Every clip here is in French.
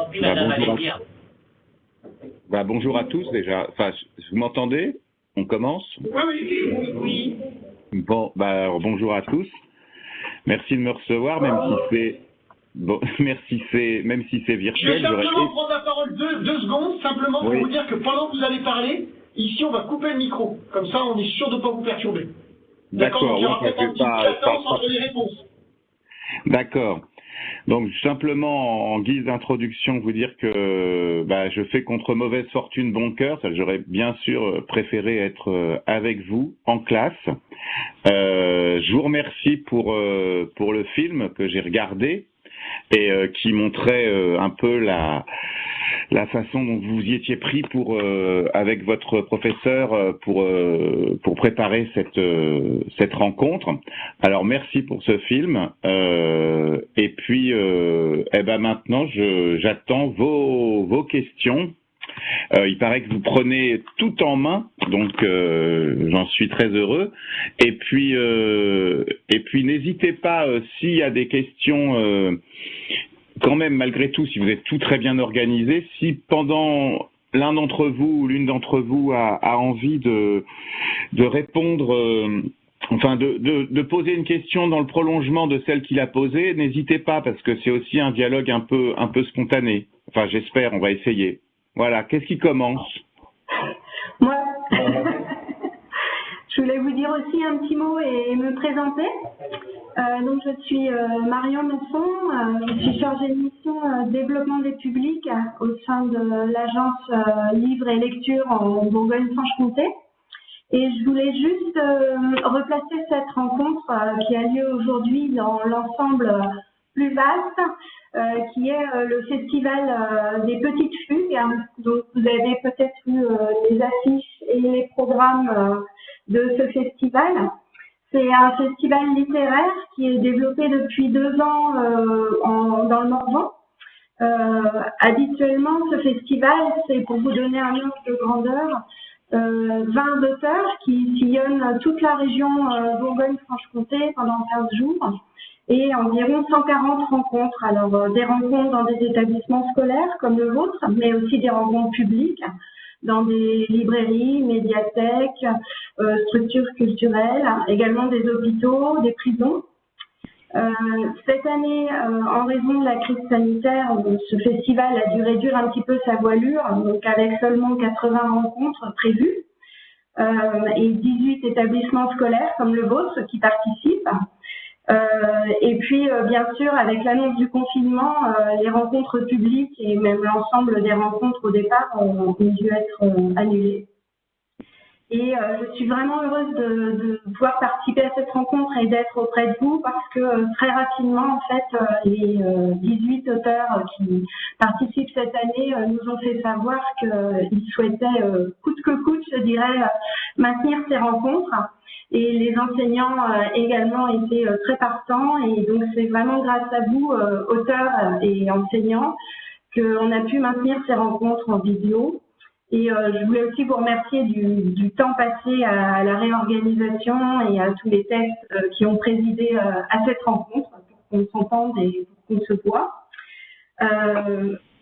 prie, madame, bonjour, allez-y. Bonjour à tous déjà. Enfin, vous m'entendez? On commence? Oui. Bon, alors, bonjour à tous. Merci de me recevoir, même si c'est même si c'est virtuel. Je vais simplement prendre la parole deux secondes, simplement pour vous dire que pendant que vous allez parler, ici on va couper le micro. Comme ça, on est sûr de ne pas vous perturber. D'accord. Donc il y aura peut-être un petit latence entre les réponses. D'accord. Donc simplement en guise d'introduction, vous dire que je fais contre mauvaise fortune bon cœur. J'aurais bien sûr préféré être avec vous en classe. Je vous remercie pour le film que j'ai regardé et qui montrait un peu la façon dont vous y étiez pris avec votre professeur pour préparer cette rencontre. Alors merci pour ce film et puis maintenant j'attends vos questions. Il paraît que vous prenez tout en main, donc j'en suis très heureux. Et puis n'hésitez pas s'il y a des questions. Quand même, malgré tout, si vous êtes tout très bien organisé, si pendant l'un d'entre vous ou l'une d'entre vous a envie de répondre, de poser une question dans le prolongement de celle qu'il a posée, n'hésitez pas parce que c'est aussi un dialogue un peu spontané. Enfin, j'espère, on va essayer. Voilà, qu'est-ce qui commence? Moi, je voulais vous dire aussi un petit mot et me présenter. Donc je suis Marion Messon, je suis chargée de mission développement des publics au sein de l'agence Livre et Lecture en Bourgogne-Franche-Comté. Et je voulais juste replacer cette rencontre qui a lieu aujourd'hui dans l'ensemble plus vaste, qui est le festival des Petites Fugues. Donc vous avez peut-être vu les affiches et les programmes de ce festival. C'est un festival littéraire qui est développé depuis 2 ans dans le Morvan. Habituellement, ce festival, c'est pour vous donner un ordre de grandeur, 20 auteurs qui sillonnent toute la région Bourgogne-Franche-Comté pendant 15 jours et environ 140 rencontres. Alors, des rencontres dans des établissements scolaires comme le vôtre, mais aussi des rencontres publiques dans des librairies, médiathèques, structures culturelles, également des hôpitaux, des prisons. Cette année, en raison de la crise sanitaire, ce festival a dû réduire un petit peu sa voilure, donc avec seulement 80 rencontres prévues et 18 établissements scolaires comme le vôtre qui participent. Et puis, bien sûr, avec l'annonce du confinement, les rencontres publiques et même l'ensemble des rencontres au départ ont dû être annulées. Et je suis vraiment heureuse de pouvoir participer à cette rencontre et d'être auprès de vous parce que très rapidement, en fait, les 18 auteurs qui participent cette année nous ont fait savoir qu'ils souhaitaient, coûte que coûte, je dirais, maintenir ces rencontres. Et les enseignants également étaient très partants. Et donc, c'est vraiment grâce à vous, auteurs et enseignants, qu'on a pu maintenir ces rencontres en vidéo. Et je voulais aussi vous remercier du temps passé à la réorganisation et à tous les textes qui ont présidé à cette rencontre pour qu'on s'entende et pour qu'on se voit.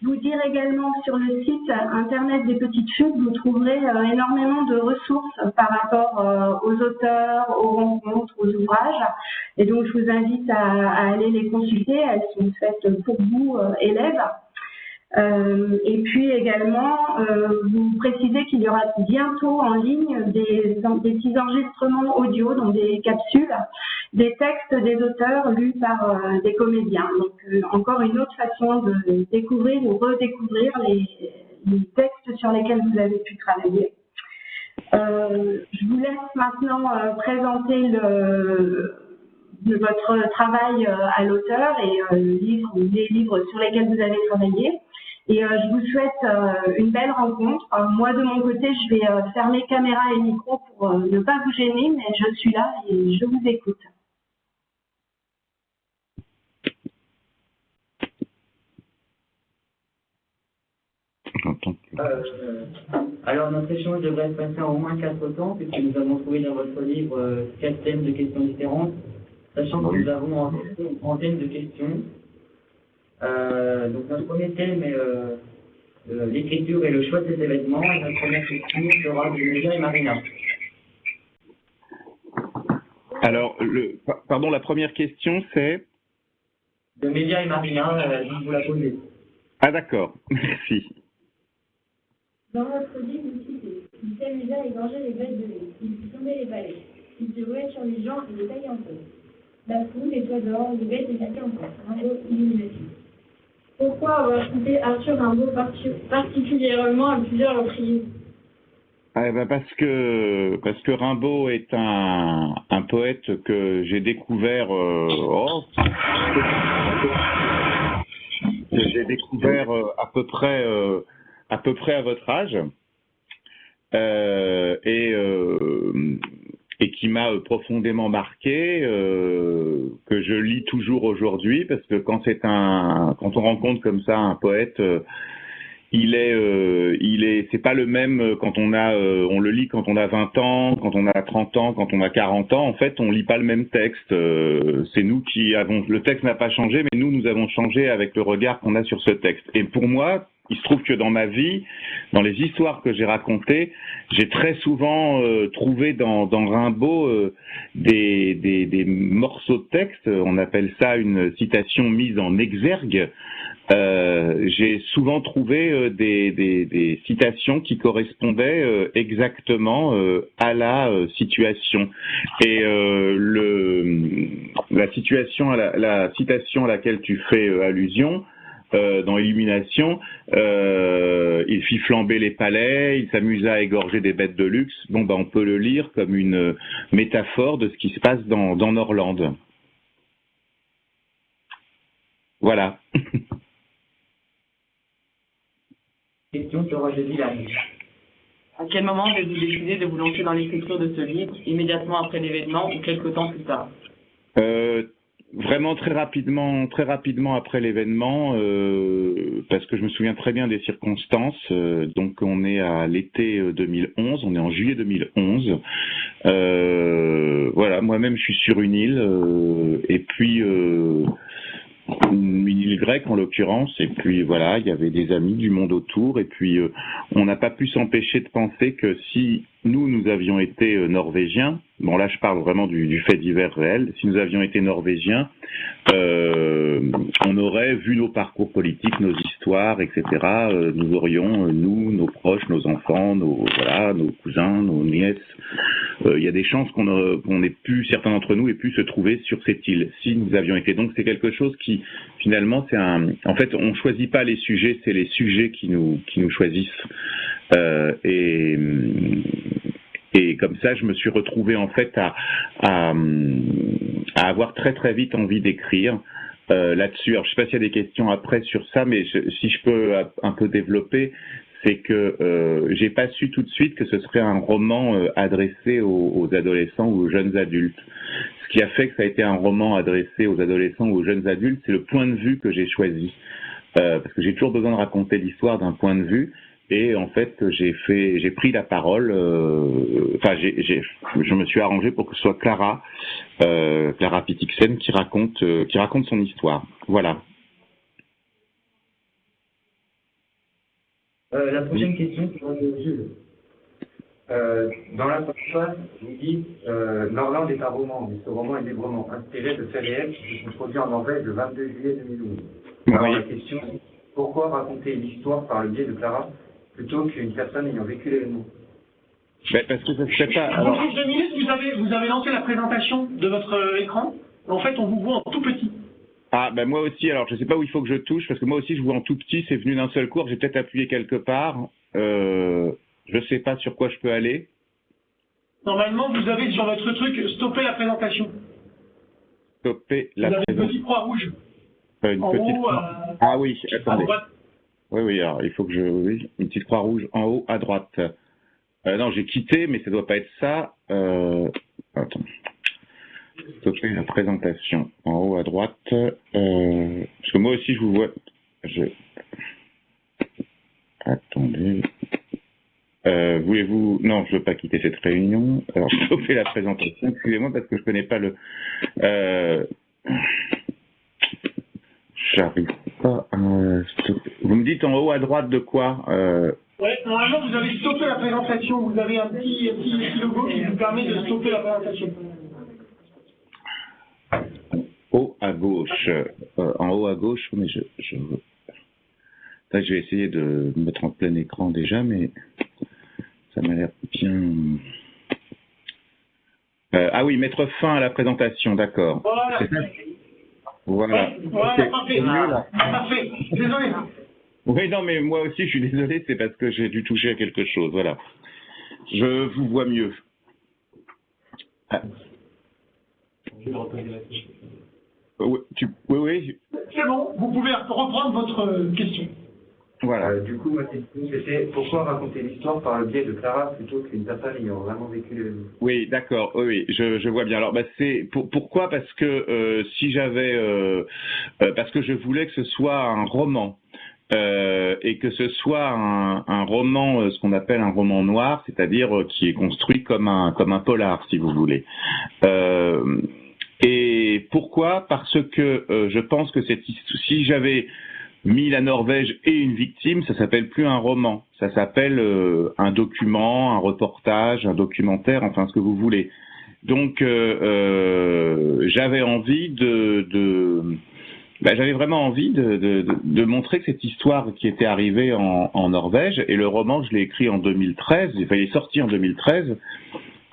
Vous dire également sur le site internet des Petites Fugues, vous trouverez énormément de ressources par rapport aux auteurs, aux rencontres, aux ouvrages. Et donc, je vous invite à aller les consulter. Elles sont faites pour vous, élèves. Et puis également, vous précisez qu'il y aura bientôt en ligne des petits enregistrements audio, donc des capsules, des textes des auteurs lus par des comédiens. Donc encore une autre façon de découvrir ou redécouvrir les textes sur lesquels vous avez pu travailler. Je vous laisse maintenant présenter votre travail à l'auteur et les livres sur lesquels vous avez travaillé. Et je vous souhaite une belle rencontre. Moi, de mon côté, je vais fermer caméra et micro pour ne pas vous gêner, mais je suis là et je vous écoute. Alors, notre échange devrait se passer en au moins 4 temps, puisque nous avons trouvé dans votre livre 4 thèmes de questions différentes, sachant que nous avons en thème de questions Donc notre premier thème est l'écriture et le choix de ces événements. Et notre première question sera de Média et Marina. Alors, pardon, la première question, c'est... De Média et Marina, vous la posez. Ah d'accord, merci. Dans votre livre, vous citez « Il s'amusa à égorger les bêtes de lait. Il fit tomber les balais. Il se ruait sur les gens et les taillait en feu. La foule, les toits dehors, les bêtes éclataient en feu. Rimbaud, illumination. » Pourquoi avoir cité Arthur Rimbaud particulièrement à plusieurs reprises? Ah, ben parce que Rimbaud est un poète que j'ai découvert à peu près à votre âge et qui m'a profondément marqué, que je lis toujours aujourd'hui, parce que quand on rencontre comme ça un poète, c'est pas le même quand on le lit quand on a 20 ans, quand on a 30 ans, quand on a 40 ans. En fait, on lit pas le même texte. C'est nous le texte n'a pas changé, mais nous avons changé avec le regard qu'on a sur ce texte. Et pour moi, il se trouve que dans ma vie, dans les histoires que j'ai racontées, j'ai très souvent trouvé dans Rimbaud des morceaux de texte. On appelle ça une citation mise en exergue. J'ai souvent trouvé des citations qui correspondaient exactement à la situation. Et la citation à laquelle tu fais allusion, dans Illumination, il fit flamber les palais, il s'amusa à égorger des bêtes de luxe. Bon, on peut le lire comme une métaphore de ce qui se passe dans Norlande. Voilà. Question sera jeudi dernier. À quel moment avez-vous décidé de vous lancer dans l'écriture de ce livre, immédiatement après l'événement ou quelque temps plus tard? Vraiment très rapidement après l'événement, parce que je me souviens très bien des circonstances. Donc on est à l'été 2011, on est en juillet 2011. Voilà, moi-même je suis sur une île, et puis une île grecque en l'occurrence, et puis voilà, il y avait des amis du monde autour, et puis on n'a pas pu s'empêcher de penser que si nous avions été norvégiens, bon là je parle vraiment du fait divers réel, si nous avions été norvégiens, on aurait vu nos parcours politiques, nos histoires, etc. Nous aurions, nos proches, nos enfants, nos cousins, nos nièces. Il y a des chances qu'on ait pu, certains d'entre nous aient pu se trouver sur cette île si nous avions été. Donc c'est quelque chose qui finalement en fait on choisit pas les sujets, c'est les sujets qui nous choisissent. Et comme ça, je me suis retrouvé en fait à avoir très très vite envie d'écrire là-dessus. Alors je sais pas s'il y a des questions après sur ça, mais si je peux un peu développer, c'est que j'ai pas su tout de suite que ce serait un roman adressé aux adolescents ou aux jeunes adultes. Ce qui a fait que ça a été un roman adressé aux adolescents ou aux jeunes adultes, c'est le point de vue que j'ai choisi. Parce que j'ai toujours besoin de raconter l'histoire d'un point de vue. Et en fait, j'ai pris la parole. Je me suis arrangé pour que ce soit Clara Pitiksen qui raconte son histoire. Voilà. La prochaine question sera de Jules. Dans la postface, vous dites Norlande est un roman, mais ce roman est librement inspiré de faits réels qui se sont produits en Norvège le 22 juillet 2012. Alors la question, c'est pourquoi raconter l'histoire par le biais de Clara plutôt qu'une personne ayant vécu l'événement? Parce que ça ne serait pas. Alors... 2 minutes, vous avez lancé la présentation de votre écran. En fait, on vous voit en tout petit. Ah, moi aussi. Alors, je ne sais pas où il faut que je touche, parce que moi aussi, je vois en tout petit. C'est venu d'un seul cours. J'ai peut-être appuyé quelque part. Je ne sais pas sur quoi je peux aller. Normalement, vous avez sur votre truc stopper la présentation. Stopper la présentation. Vous avez une petite croix rouge. Une en petite haut, croix. Ah oui, attendez. À droite. Oui, alors il faut que une petite croix rouge en haut à droite. Non, j'ai quitté, mais ça doit pas être ça. Attends. Stopper la présentation en haut à droite. Parce que moi aussi je vous vois. Attendez. Voulez-vous... Non, je veux pas quitter cette réunion. Alors, stopper la présentation. Excusez-moi parce que je connais pas le... J'arrive pas Vous me dites en haut à droite de quoi Ouais, normalement, vous avez stoppé la présentation. Vous avez un petit logo qui vous permet de stopper la présentation. Haut à gauche. En haut à gauche, mais là, je vais essayer de me mettre en plein écran déjà, mais ça m'a l'air bien... ah oui, mettre fin à la présentation, d'accord. Voilà. C'est ça. Voilà. Voilà, Okay. parfait. Parfait. Désolé. Oui, non, mais moi aussi, je suis désolé, c'est parce que j'ai dû toucher à quelque chose, voilà. Je vous vois mieux. Ah. Oui, oui. C'est bon, vous pouvez reprendre votre question. Voilà. Du coup, ma question, c'était pourquoi raconter l'histoire par le biais de Clara plutôt qu'une personne ayant vraiment vécu l'événement? Oui, d'accord, oui, je vois bien. Alors, c'est pourquoi? Parce que si j'avais... parce que je voulais que ce soit un roman. Et que ce soit un roman, ce qu'on appelle un roman noir, c'est-à-dire qui est construit comme un polar, si vous voulez. Et pourquoi? Parce que je pense que si j'avais mis la Norvège et une victime, ça s'appelle plus un roman, ça s'appelle un document, un reportage, un documentaire, enfin ce que vous voulez. Donc j'avais envie j'avais vraiment envie de montrer que cette histoire qui était arrivée en Norvège, et le roman, je l'ai écrit en 2013, il est sorti en 2013,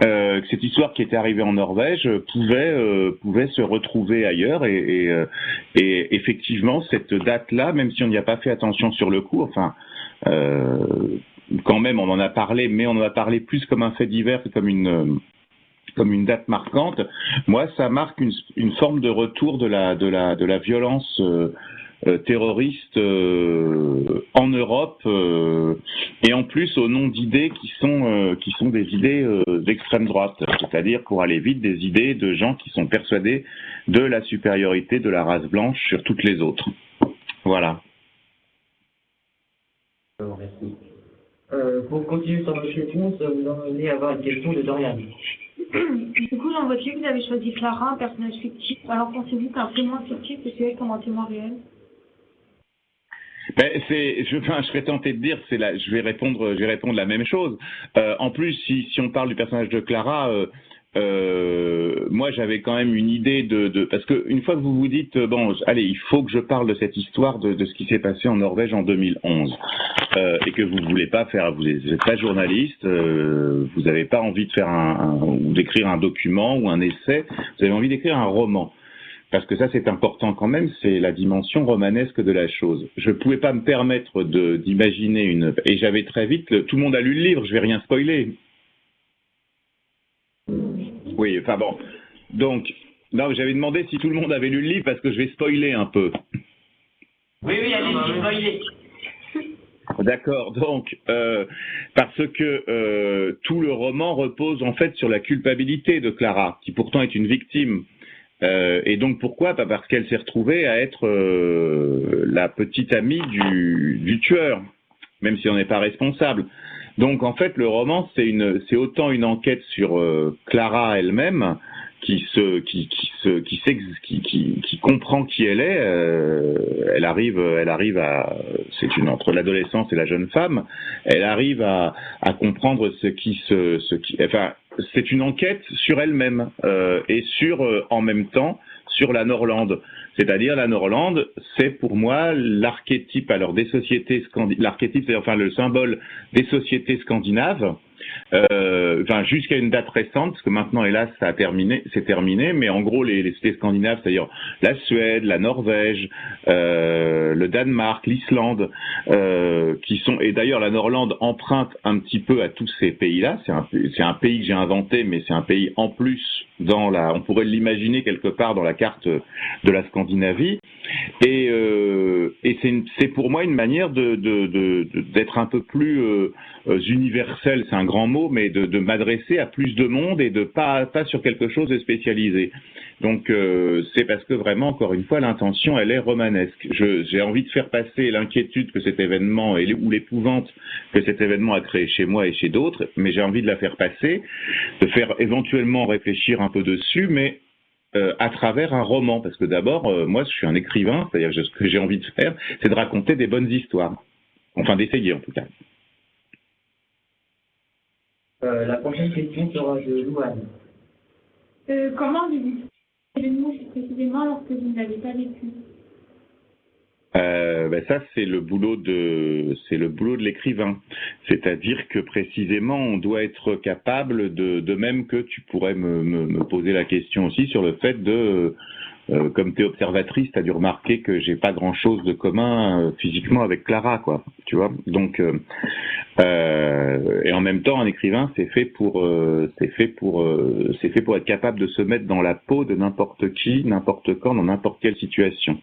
que cette histoire qui était arrivée en Norvège pouvait se retrouver ailleurs, et effectivement, cette date-là, même si on n'y a pas fait attention sur le coup, enfin, quand même, on en a parlé, mais on en a parlé plus comme un fait divers que comme une date marquante. Moi, ça marque une forme de retour de la violence terroriste en Europe, et en plus au nom d'idées qui sont des idées d'extrême droite, c'est-à-dire, pour aller vite, des idées de gens qui sont persuadés de la supériorité de la race blanche sur toutes les autres. Voilà. Merci. Pour continuer sur votre réponse, vous en venez à avoir une question de Dorian. Du coup, dans votre livre, vous avez choisi Clara, un personnage fictif. Alors, pensez-vous qu'un témoin fictif est considéré comme un témoin réel? Je serais tenté de dire, je vais répondre la même chose. En plus, si on parle du personnage de Clara, moi j'avais quand même une idée parce que une fois que vous vous dites allez, il faut que je parle de cette histoire de ce qui s'est passé en Norvège en 2011, et que vous voulez pas faire, vous n'êtes pas journaliste, vous n'avez pas envie de faire ou d'écrire un document ou un essai, vous avez envie d'écrire un roman. Parce que ça, c'est important quand même, c'est la dimension romanesque de la chose. Je ne pouvais pas me permettre d'imaginer et j'avais très vite, tout le monde a lu le livre, je vais rien spoiler. Oui, enfin bon. Donc, non, j'avais demandé si tout le monde avait lu le livre parce que je vais spoiler un peu. Oui, allez-y, spoiler. D'accord, donc, parce que tout le roman repose en fait sur la culpabilité de Clara, qui pourtant est une victime. Et donc pourquoi? Parce qu'elle s'est retrouvée à être la petite amie du tueur, même si on n'est pas responsable. Donc en fait le roman c'est autant une enquête sur Clara elle-même qui comprend qui elle est. Elle arrive entre l'adolescence et la jeune femme. Elle arrive à comprendre enfin c'est une enquête sur elle-même et en même temps sur la Norlande. C'est-à-dire la Norlande, c'est pour moi l'archétype des sociétés l'archétype, c'est enfin le symbole des sociétés scandinaves. Jusqu'à une date récente, parce que maintenant hélas c'est terminé, mais en gros les sociétés scandinaves, c'est-à-dire la Suède, la Norvège, le Danemark, l'Islande, et d'ailleurs la Norlande emprunte un petit peu à tous ces pays-là. C'est un pays que j'ai inventé, mais c'est un pays en plus on pourrait l'imaginer quelque part dans la carte de la Scandinavie. Et c'est pour moi une manière d'être un peu plus universel, c'est un grand mot, mais de m'adresser à plus de monde et de pas sur quelque chose de spécialisé. Donc c'est parce que vraiment, encore une fois, l'intention elle est romanesque. J'ai envie de faire passer l'inquiétude que cet événement ou l'épouvante que cet événement a créé chez moi et chez d'autres, mais j'ai envie de la faire passer, de faire éventuellement réfléchir un peu dessus, mais à travers un roman. Parce que d'abord, moi, je suis un écrivain, c'est-à-dire que ce que j'ai envie de faire, c'est de raconter des bonnes histoires. Enfin, d'essayer en tout cas. La prochaine question sera de Louane. Comment vivez-vous une mouche précisément alors que vous ne l'avez pas vécu? Ça c'est le boulot de l'écrivain, c'est-à-dire que précisément on doit être capable de même que tu pourrais me poser la question aussi sur le fait de comme tu es observatrice, tu as dû remarquer que j'ai pas grand-chose de commun physiquement avec Clara, quoi, tu vois. Donc et en même temps un écrivain c'est fait pour être capable de se mettre dans la peau de n'importe qui, n'importe quand, dans n'importe quelle situation.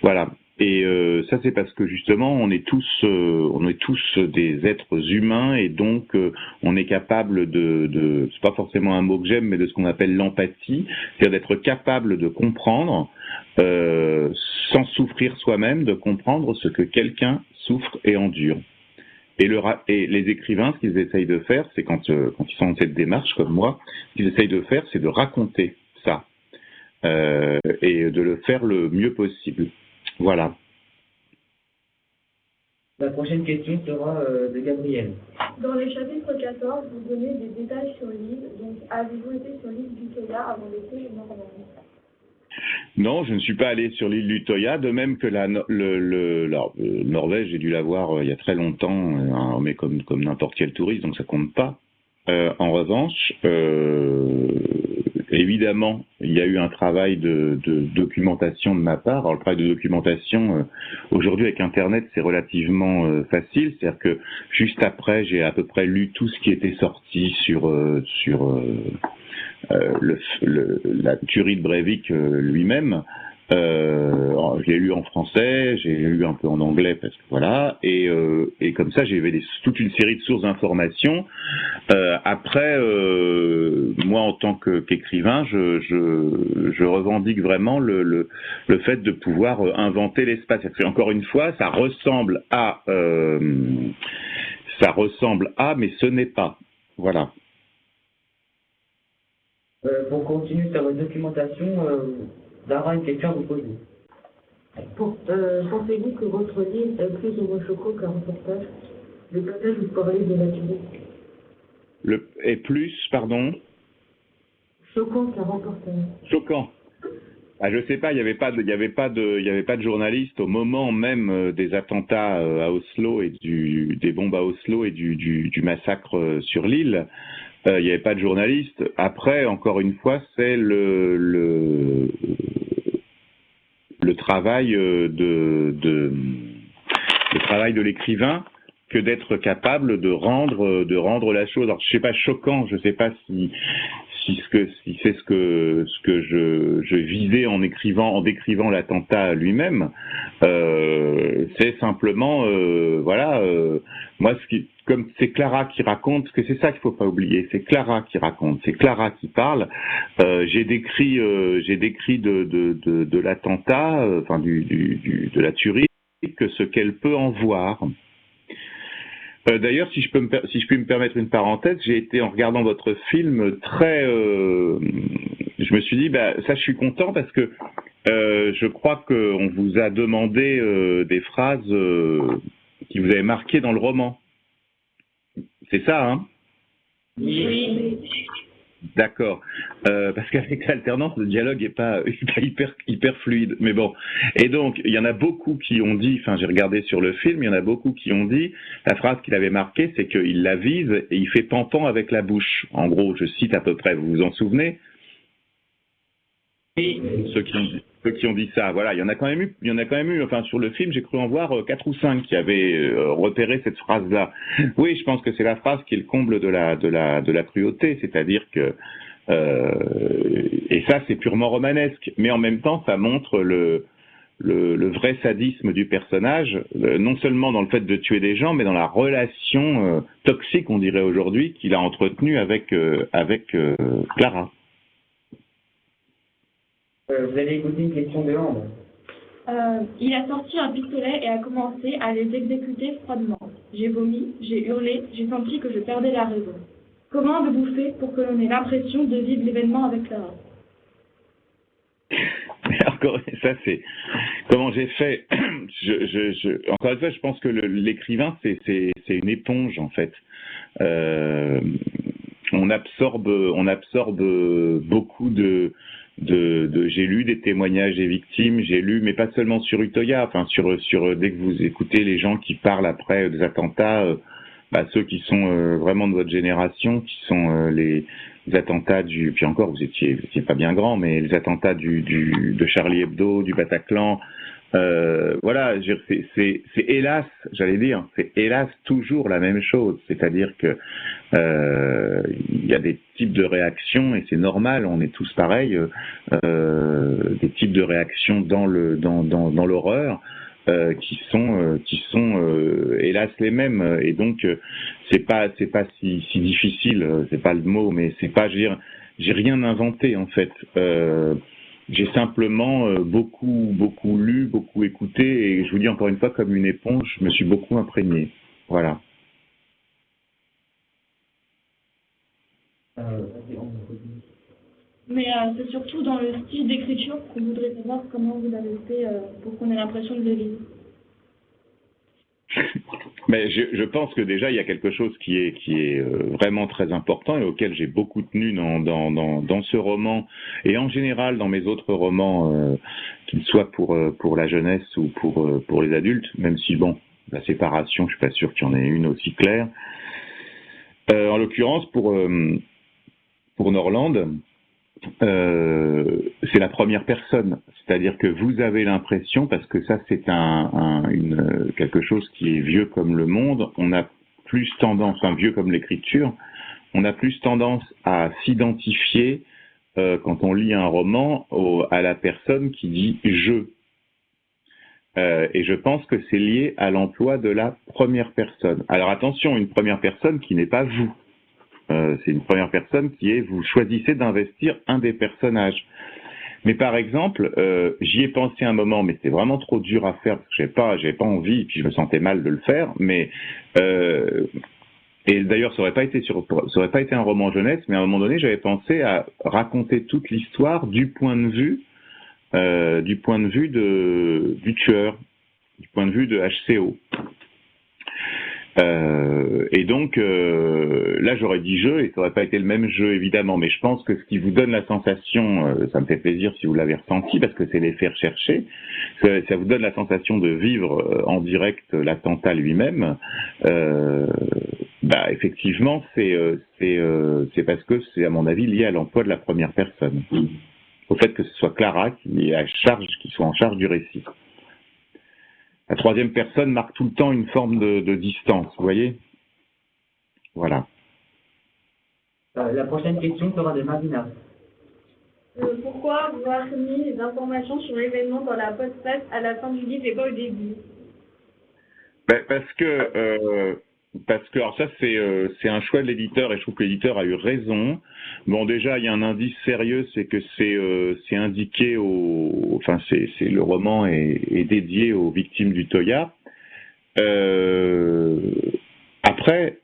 Voilà. Et ça c'est parce que justement on est tous des êtres humains et donc on est capable de c'est pas forcément un mot que j'aime mais de ce qu'on appelle l'empathie, c'est-à-dire d'être capable de comprendre sans souffrir soi-même, de comprendre ce que quelqu'un souffre et endure. Et les écrivains, ce qu'ils essayent de faire, c'est quand ils sont dans cette démarche comme moi, ce qu'ils essayent de faire, c'est de raconter ça et de le faire le mieux possible. Voilà. La prochaine question sera de Gabriel. Dans le chapitre 14, vous donnez des détails sur l'île. Donc, avez-vous été sur l'île d'Utoya avant l'été normande? Non, je ne suis pas allé sur l'île d'Utoya, de même que la Norvège, j'ai dû la voir il y a très longtemps, mais comme n'importe quel touriste, donc ça compte pas. En revanche, évidemment, il y a eu un travail de documentation de ma part. Alors, le travail de documentation, aujourd'hui avec Internet, c'est relativement facile. C'est-à-dire que juste après, j'ai à peu près lu tout ce qui était sorti sur la tuerie de Breivik lui-même. Je l'ai lu en français, j'ai lu un peu en anglais parce que voilà, et comme ça j'ai toute une série de sources d'informations. Après, moi en tant qu'écrivain, je revendique vraiment le fait de pouvoir inventer l'espace. Encore une fois, ça ressemble à, mais ce n'est pas. Voilà. Pour continuer sur votre documentation, Dara, une question à vous poser. Pensez-vous que votre livre est plus homochoco qu'un reportage? Le passage où vous parlez de la tuerie. Et plus, pardon? Choquant qu'un reportage. Choquant. Ah, je sais pas, il y avait pas de journalistes au moment même des attentats à Oslo et des bombes à Oslo et du massacre sur l'île. Il n'y avait pas de journalistes. Après, encore une fois, c'est le travail le travail de l'écrivain que d'être capable de rendre la chose. Alors, je sais pas, choquant, je sais pas si c'est ce que je visais en décrivant l'attentat lui-même. C'est simplement moi comme c'est Clara qui raconte, parce que c'est ça qu'il faut pas oublier, c'est Clara qui raconte, c'est Clara qui parle. J'ai décrit de l'attentat, de la tuerie, que ce qu'elle peut en voir. D'ailleurs, si je puis me permettre une parenthèse, j'ai été en regardant votre film je me suis dit, ça je suis content parce que je crois qu'on vous a demandé des phrases qui vous avaient marqué dans le roman. C'est ça, hein? Oui. D'accord. Parce qu'avec l'alternance, le dialogue est pas hyper fluide. Mais bon. Et donc, il y en a beaucoup qui ont dit, j'ai regardé sur le film, il y en a beaucoup qui ont dit, la phrase qu'il avait marquée, c'est qu'il la vise et il fait pan-pan avec la bouche. En gros, je cite à peu près, vous vous en souvenez? Oui. Ceux qui ont dit ça, voilà, il y en a quand même eu, sur le film, j'ai cru en voir 4 ou 5 qui avaient repéré cette phrase-là. Oui, je pense que c'est la phrase qui est le comble de la cruauté, c'est-à-dire que et ça c'est purement romanesque, mais en même temps ça montre le vrai sadisme du personnage, non seulement dans le fait de tuer des gens, mais dans la relation toxique, on dirait aujourd'hui, qu'il a entretenue avec Clara. Vous allez écouter une question de Ambre. Il a sorti un pistolet et a commencé à les exécuter froidement. J'ai vomi, j'ai hurlé, j'ai senti que je perdais la raison. Comment avez-vous fait pour que l'on ait l'impression de vivre l'événement avec Clara? ça c'est comment j'ai fait. Encore une fois, je pense que l'écrivain c'est une éponge en fait. On absorbe beaucoup de j'ai lu des témoignages des victimes, j'ai lu, mais pas seulement sur Utøya, enfin sur dès que vous écoutez les gens qui parlent après des attentats, ceux qui sont vraiment de votre génération, qui sont les attentats puis encore vous étiez pas bien grand, mais les attentats de Charlie Hebdo, du Bataclan, voilà, c'est hélas, j'allais dire, c'est hélas toujours la même chose, c'est-à-dire que il y a des types de réactions et c'est normal, on est tous pareils, des types de réactions dans l'horreur qui sont hélas les mêmes, et donc c'est pas si difficile, c'est pas le mot, mais c'est pas, je veux dire, j'ai rien inventé en fait. J'ai simplement beaucoup lu, beaucoup écouté, et je vous dis encore une fois, comme une éponge, je me suis beaucoup imprégné. Voilà. Mais c'est surtout dans le style d'écriture qu'on voudrait savoir comment vous l'avez fait pour qu'on ait l'impression de le lire. Mais je pense que déjà il y a quelque chose qui est vraiment très important et auquel j'ai beaucoup tenu dans ce roman et en général dans mes autres romans, qu'ils soient pour la jeunesse ou pour les adultes, même si bon, la séparation, je suis pas sûr qu'il y en ait une aussi claire. En l'occurrence pour Norland, c'est la première personne, c'est-à-dire que vous avez l'impression, parce que ça c'est quelque chose qui est vieux comme le monde, on a plus tendance, vieux comme l'écriture, on a plus tendance à s'identifier quand on lit un roman à la personne qui dit je. Et je pense que c'est lié à l'emploi de la première personne. Alors attention, une première personne qui n'est pas vous. C'est une première personne qui est, vous choisissez d'investir un des personnages. Mais par exemple, j'y ai pensé un moment, mais c'était vraiment trop dur à faire parce que j'avais pas envie, puis je me sentais mal de le faire. Mais et d'ailleurs, ça aurait pas été un roman jeunesse, mais à un moment donné, j'avais pensé à raconter toute l'histoire du point de vue du tueur, du point de vue de HCO. Et donc là j'aurais dit jeu et ça aurait pas été le même jeu évidemment, mais je pense que ce qui vous donne la sensation, ça me fait plaisir si vous l'avez ressenti parce que c'est l'effet recherché, ça vous donne la sensation de vivre en direct l'attentat lui-même. Effectivement c'est parce que c'est à mon avis lié à l'emploi de la première personne, au fait que ce soit Clara qui soit en charge du récit. La troisième personne marque tout le temps une forme de distance, vous voyez? Voilà. La prochaine question sera de Marina. Pourquoi avoir mis les informations sur l'événement dans la postface à la fin du livre et pas au début? Parce que alors ça c'est un choix de l'éditeur et je trouve que l'éditeur a eu raison. Bon, déjà il y a un indice sérieux, c'est que c'est indiqué le roman est dédié aux victimes d'Utøya. Après,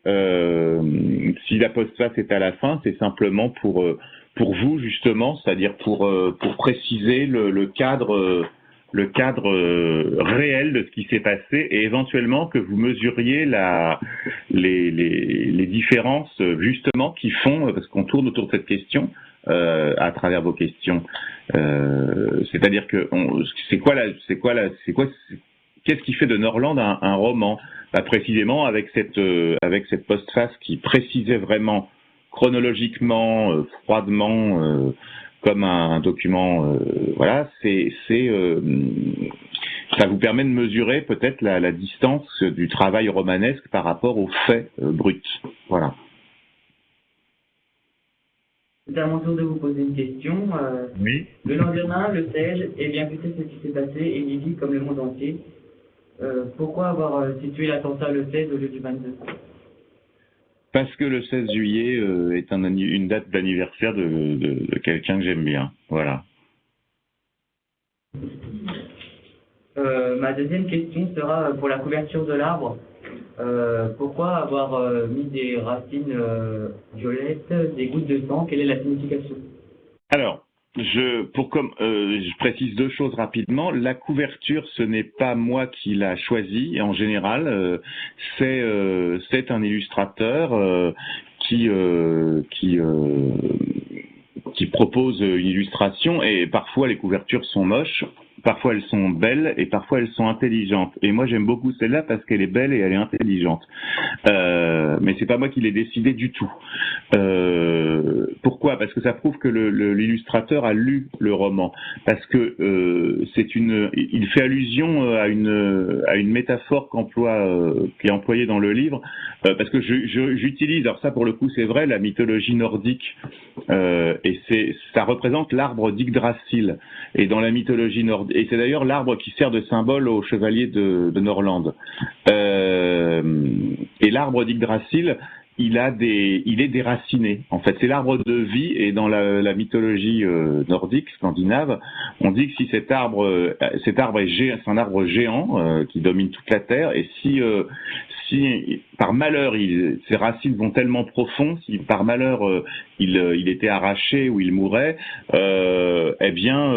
si la postface est à la fin, c'est simplement pour vous justement, c'est-à-dire pour préciser le cadre réel de ce qui s'est passé et éventuellement que vous mesuriez les différences justement qui font, parce qu'on tourne autour de cette question à travers vos questions, c'est-à-dire que qu'est-ce qui fait de Norland un roman? Précisément avec cette postface qui précisait vraiment chronologiquement, froidement, comme un document, voilà, ça vous permet de mesurer peut-être la distance du travail romanesque par rapport aux faits bruts. Voilà. C'est à mon tour de vous poser une question. Oui. Le lendemain, le 16, et bien que c'est ce qui s'est passé, et Lily comme le monde entier. Pourquoi avoir situé l'attentat le 16 au lieu du 22? Parce que le 16 juillet est une date d'anniversaire de quelqu'un que j'aime bien. Voilà. Ma deuxième question sera pour la couverture de l'arbre. Pourquoi avoir mis des racines violettes, des gouttes de sang? Quelle est la signification? Alors, je précise deux choses rapidement. La couverture, ce n'est pas moi qui l'a choisie. En général, c'est un illustrateur qui propose une illustration, et parfois les couvertures sont moches, parfois elles sont belles et parfois elles sont intelligentes. Et moi j'aime beaucoup celle-là parce qu'elle est belle et elle est intelligente. Mais c'est pas moi qui l'ai décidé du tout. Pourquoi ? Parce que ça prouve que l'illustrateur a lu le roman. Parce que il fait allusion à une métaphore qui est employée dans le livre. Parce que j'utilise, alors ça pour le coup c'est vrai, la mythologie nordique. Et ça représente l'arbre d'Yggdrasil. Et dans la mythologie nordique, et c'est d'ailleurs l'arbre qui sert de symbole aux chevaliers de Norland. Et l'arbre d'Yggdrasil, il est déraciné. En fait, c'est l'arbre de vie, et dans la mythologie nordique, scandinave, on dit que si cet arbre c'est un arbre géant qui domine toute la terre, et si par malheur ses racines vont tellement profond, si par malheur il était arraché ou il mourait, eh bien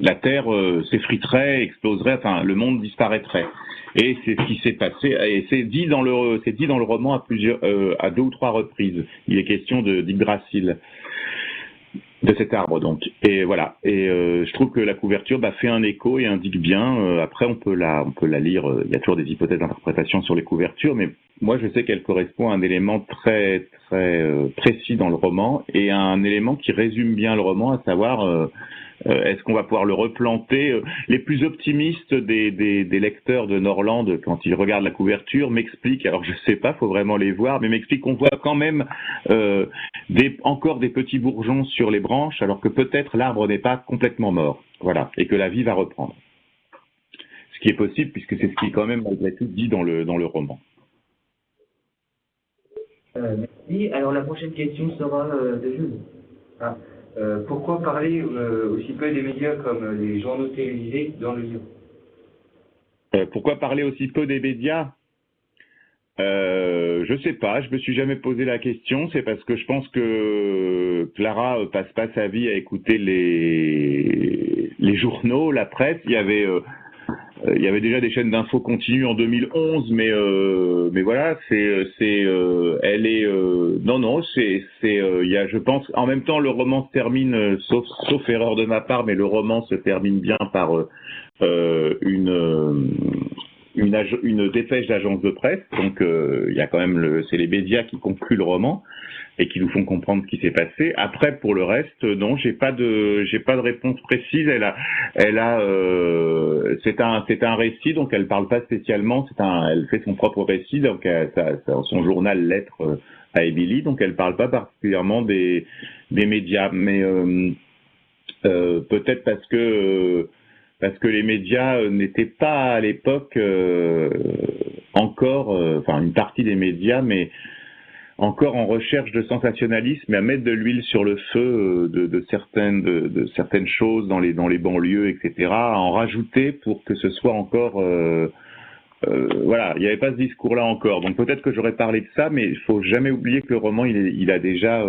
la terre s'effriterait, exploserait, enfin le monde disparaîtrait. Et c'est ce qui s'est passé, et c'est dit dans le roman à deux ou trois reprises. Il est question d'Yggdrasil, de cet arbre donc. Et voilà. Et je trouve que la couverture fait un écho et indique bien. Après on peut la lire. Il y a toujours des hypothèses d'interprétation sur les couvertures, mais moi je sais qu'elle correspond à un élément très très précis dans le roman, et à un élément qui résume bien le roman, à savoir est-ce qu'on va pouvoir le replanter. Les plus optimistes des lecteurs de Norland, quand ils regardent la couverture, m'expliquent, alors je sais pas, faut vraiment les voir, mais m'expliquent qu'on voit quand même encore des petits bourgeons sur les branches, alors que peut-être l'arbre n'est pas complètement mort. Voilà, et que la vie va reprendre. Ce qui est possible, puisque c'est ce qui est quand même malgré tout dit dans le roman. Merci. Alors la prochaine question sera de Jules. Pourquoi parler aussi peu des médias comme les journaux télévisés dans le livre ? Pourquoi parler aussi peu des médias ? Je sais pas, je me suis jamais posé la question. C'est parce que je pense que Clara passe pas sa vie à écouter les journaux, la presse. Il y avait déjà des chaînes d'infos continues en 2011, mais voilà, elle est non, il y a, je pense, en même temps le roman se termine, sauf erreur de ma part, mais le roman se termine bien par une dépêche d'agence de presse. Donc il y a quand même c'est les médias qui concluent le roman et qui nous font comprendre ce qui s'est passé. Après, pour le reste, non, j'ai pas de réponse précise. C'est un récit, donc elle parle pas spécialement. Elle fait son propre récit, donc son journal Lettres à Émilie, donc elle parle pas particulièrement des médias, mais peut-être parce que les médias n'étaient pas à l'époque encore, enfin une partie des médias, mais encore en recherche de sensationnalisme et à mettre de l'huile sur le feu de certaines choses dans les banlieues, etc., à en rajouter pour que ce soit encore voilà, il n'y avait pas ce discours-là encore. Donc peut-être que j'aurais parlé de ça, mais il faut jamais oublier que le roman, il a déjà,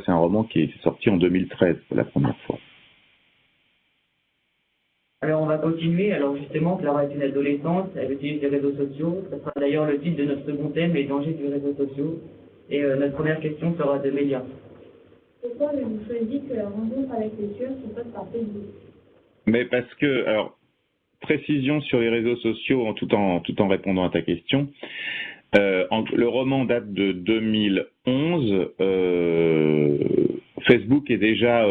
c'est un roman qui est sorti en 2013 pour la première fois. Alors on va continuer. Alors justement, Clara est une adolescente, elle utilise les réseaux sociaux. Ça sera d'ailleurs le titre de notre second thème, les dangers des réseaux sociaux. Et notre première question sera de Mélia. Pourquoi avez-vous choisi que la rencontre avec les tueurs se fasse par Facebook ? Mais parce que, alors, précision sur les réseaux sociaux tout en répondant à ta question. Le roman date de 2011. Facebook est déjà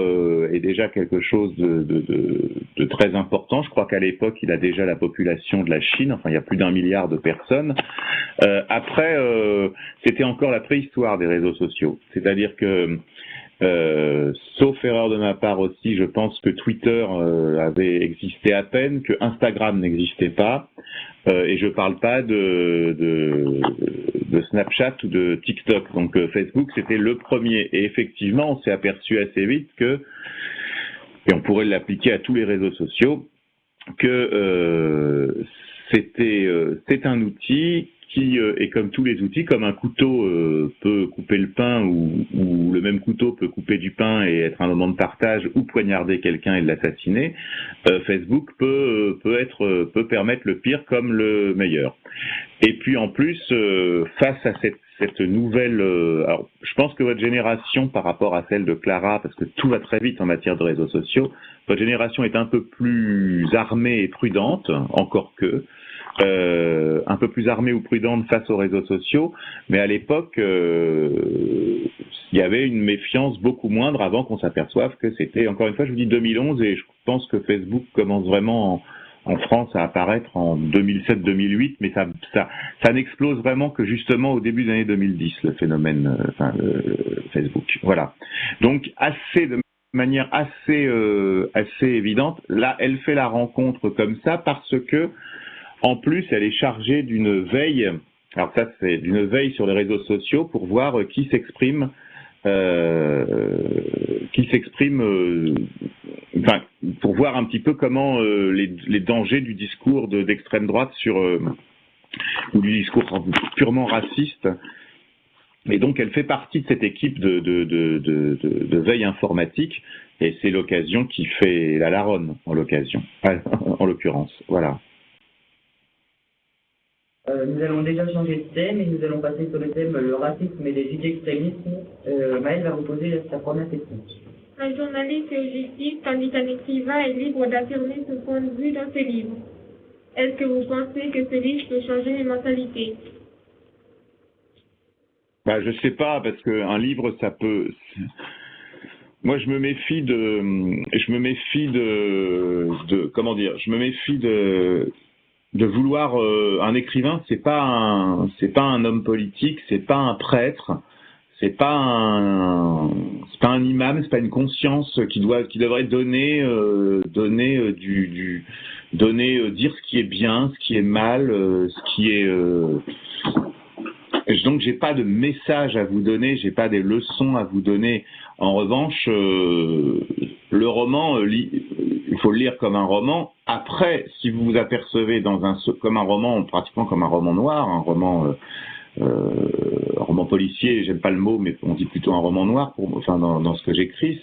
quelque chose de très important. Je crois qu'à l'époque, il a déjà la population de la Chine. Enfin, il y a plus d'1 milliard de personnes. Après, c'était encore la préhistoire des réseaux sociaux. C'est-à-dire que, sauf erreur de ma part aussi, je pense que Twitter avait existé à peine, que Instagram n'existait pas. Et je parle pas de Snapchat ou de TikTok. Donc Facebook, c'était le premier. Et effectivement, on s'est aperçu assez vite que, et on pourrait l'appliquer à tous les réseaux sociaux, que c'est un outil qui est comme tous les outils, comme un couteau peut couper le pain ou le même couteau peut couper du pain et être un moment de partage ou poignarder quelqu'un et l'assassiner, Facebook peut permettre le pire comme le meilleur. Et puis en plus, face à cette nouvelle... alors, je pense que votre génération, par rapport à celle de Clara, parce que tout va très vite en matière de réseaux sociaux, votre génération est un peu plus armée et prudente, encore que, un peu plus armée ou prudente face aux réseaux sociaux, mais à l'époque, il y avait une méfiance beaucoup moindre avant qu'on s'aperçoive que c'était, encore une fois, je vous dis 2011, et je pense que Facebook commence vraiment en France à apparaître en 2007-2008, mais ça n'explose vraiment que justement au début des années 2010, le phénomène Facebook. Voilà. Donc, de manière assez évidente, là, elle fait la rencontre comme ça parce que, en plus, elle est chargée d'une veille. Alors ça, c'est d'une veille sur les réseaux sociaux pour voir qui s'exprime. Enfin, pour voir un petit peu comment les dangers du discours d'extrême droite ou du discours purement raciste. Et donc, elle fait partie de cette équipe de veille informatique, et c'est l'occasion qui fait la daronne, en l'occurrence. Voilà. Nous allons déjà changer de thème et nous allons passer sur le thème le racisme et les idées extrémismes. Maëlle va vous poser sa première question. Un journaliste est objectif tandis qu'un écrivain est libre d'affirmer ce point de vue dans ses livres. Est-ce que vous pensez que ce livre peut changer les mentalités? Je sais pas, parce qu'un livre, ça peut... Moi, je me méfie de vouloir un écrivain, c'est pas un homme politique, c'est pas un prêtre, c'est pas un imam, c'est pas une conscience qui devrait donner dire ce qui est bien, ce qui est mal, ce qui est donc j'ai pas de message à vous donner, j'ai pas des leçons à vous donner. En revanche, le roman, il faut le lire comme un roman. Après, si vous vous apercevez comme un roman, pratiquement comme un roman noir, un roman policier, j'aime pas le mot, mais on dit plutôt un roman noir, dans ce que j'écris,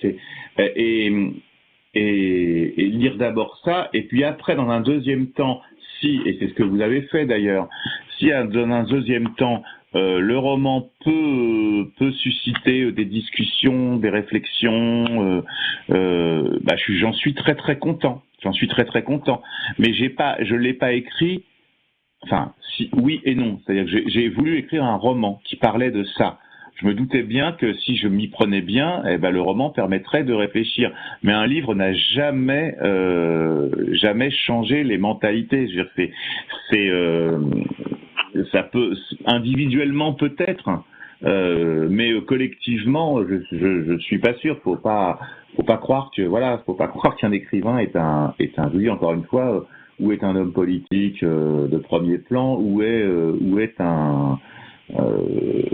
et lire d'abord ça, et puis après, dans un deuxième temps, et c'est ce que vous avez fait d'ailleurs, si dans un deuxième temps, le roman peut susciter des discussions, des réflexions. J'en suis très très content. Mais je l'ai pas écrit. Enfin, oui et non. C'est-à-dire que j'ai voulu écrire un roman qui parlait de ça. Je me doutais bien que si je m'y prenais bien, le roman permettrait de réfléchir. Mais un livre n'a jamais changé les mentalités. Je veux dire, ça peut individuellement peut-être, mais collectivement, je suis pas sûr. Faut pas croire qu'un écrivain est un je dis encore une fois, ou est un homme politique de premier plan, ou est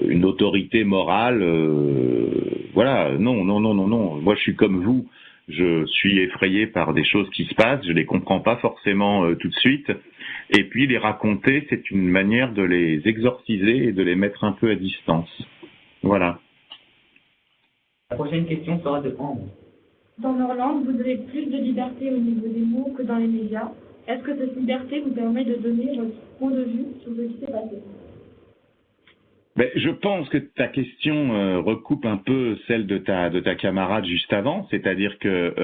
une autorité morale. Non. Moi, je suis comme vous. Je suis effrayé par des choses qui se passent. Je les comprends pas forcément tout de suite. Et puis les raconter, c'est une manière de les exorciser et de les mettre un peu à distance. Voilà. La prochaine question sera de Ambre. Dans Norland, vous avez plus de liberté au niveau des mots que dans les médias. Est-ce que cette liberté vous permet de donner votre point de vue sur ce qui s'est passé? Je pense que ta question recoupe un peu celle de ta camarade juste avant, c'est-à-dire que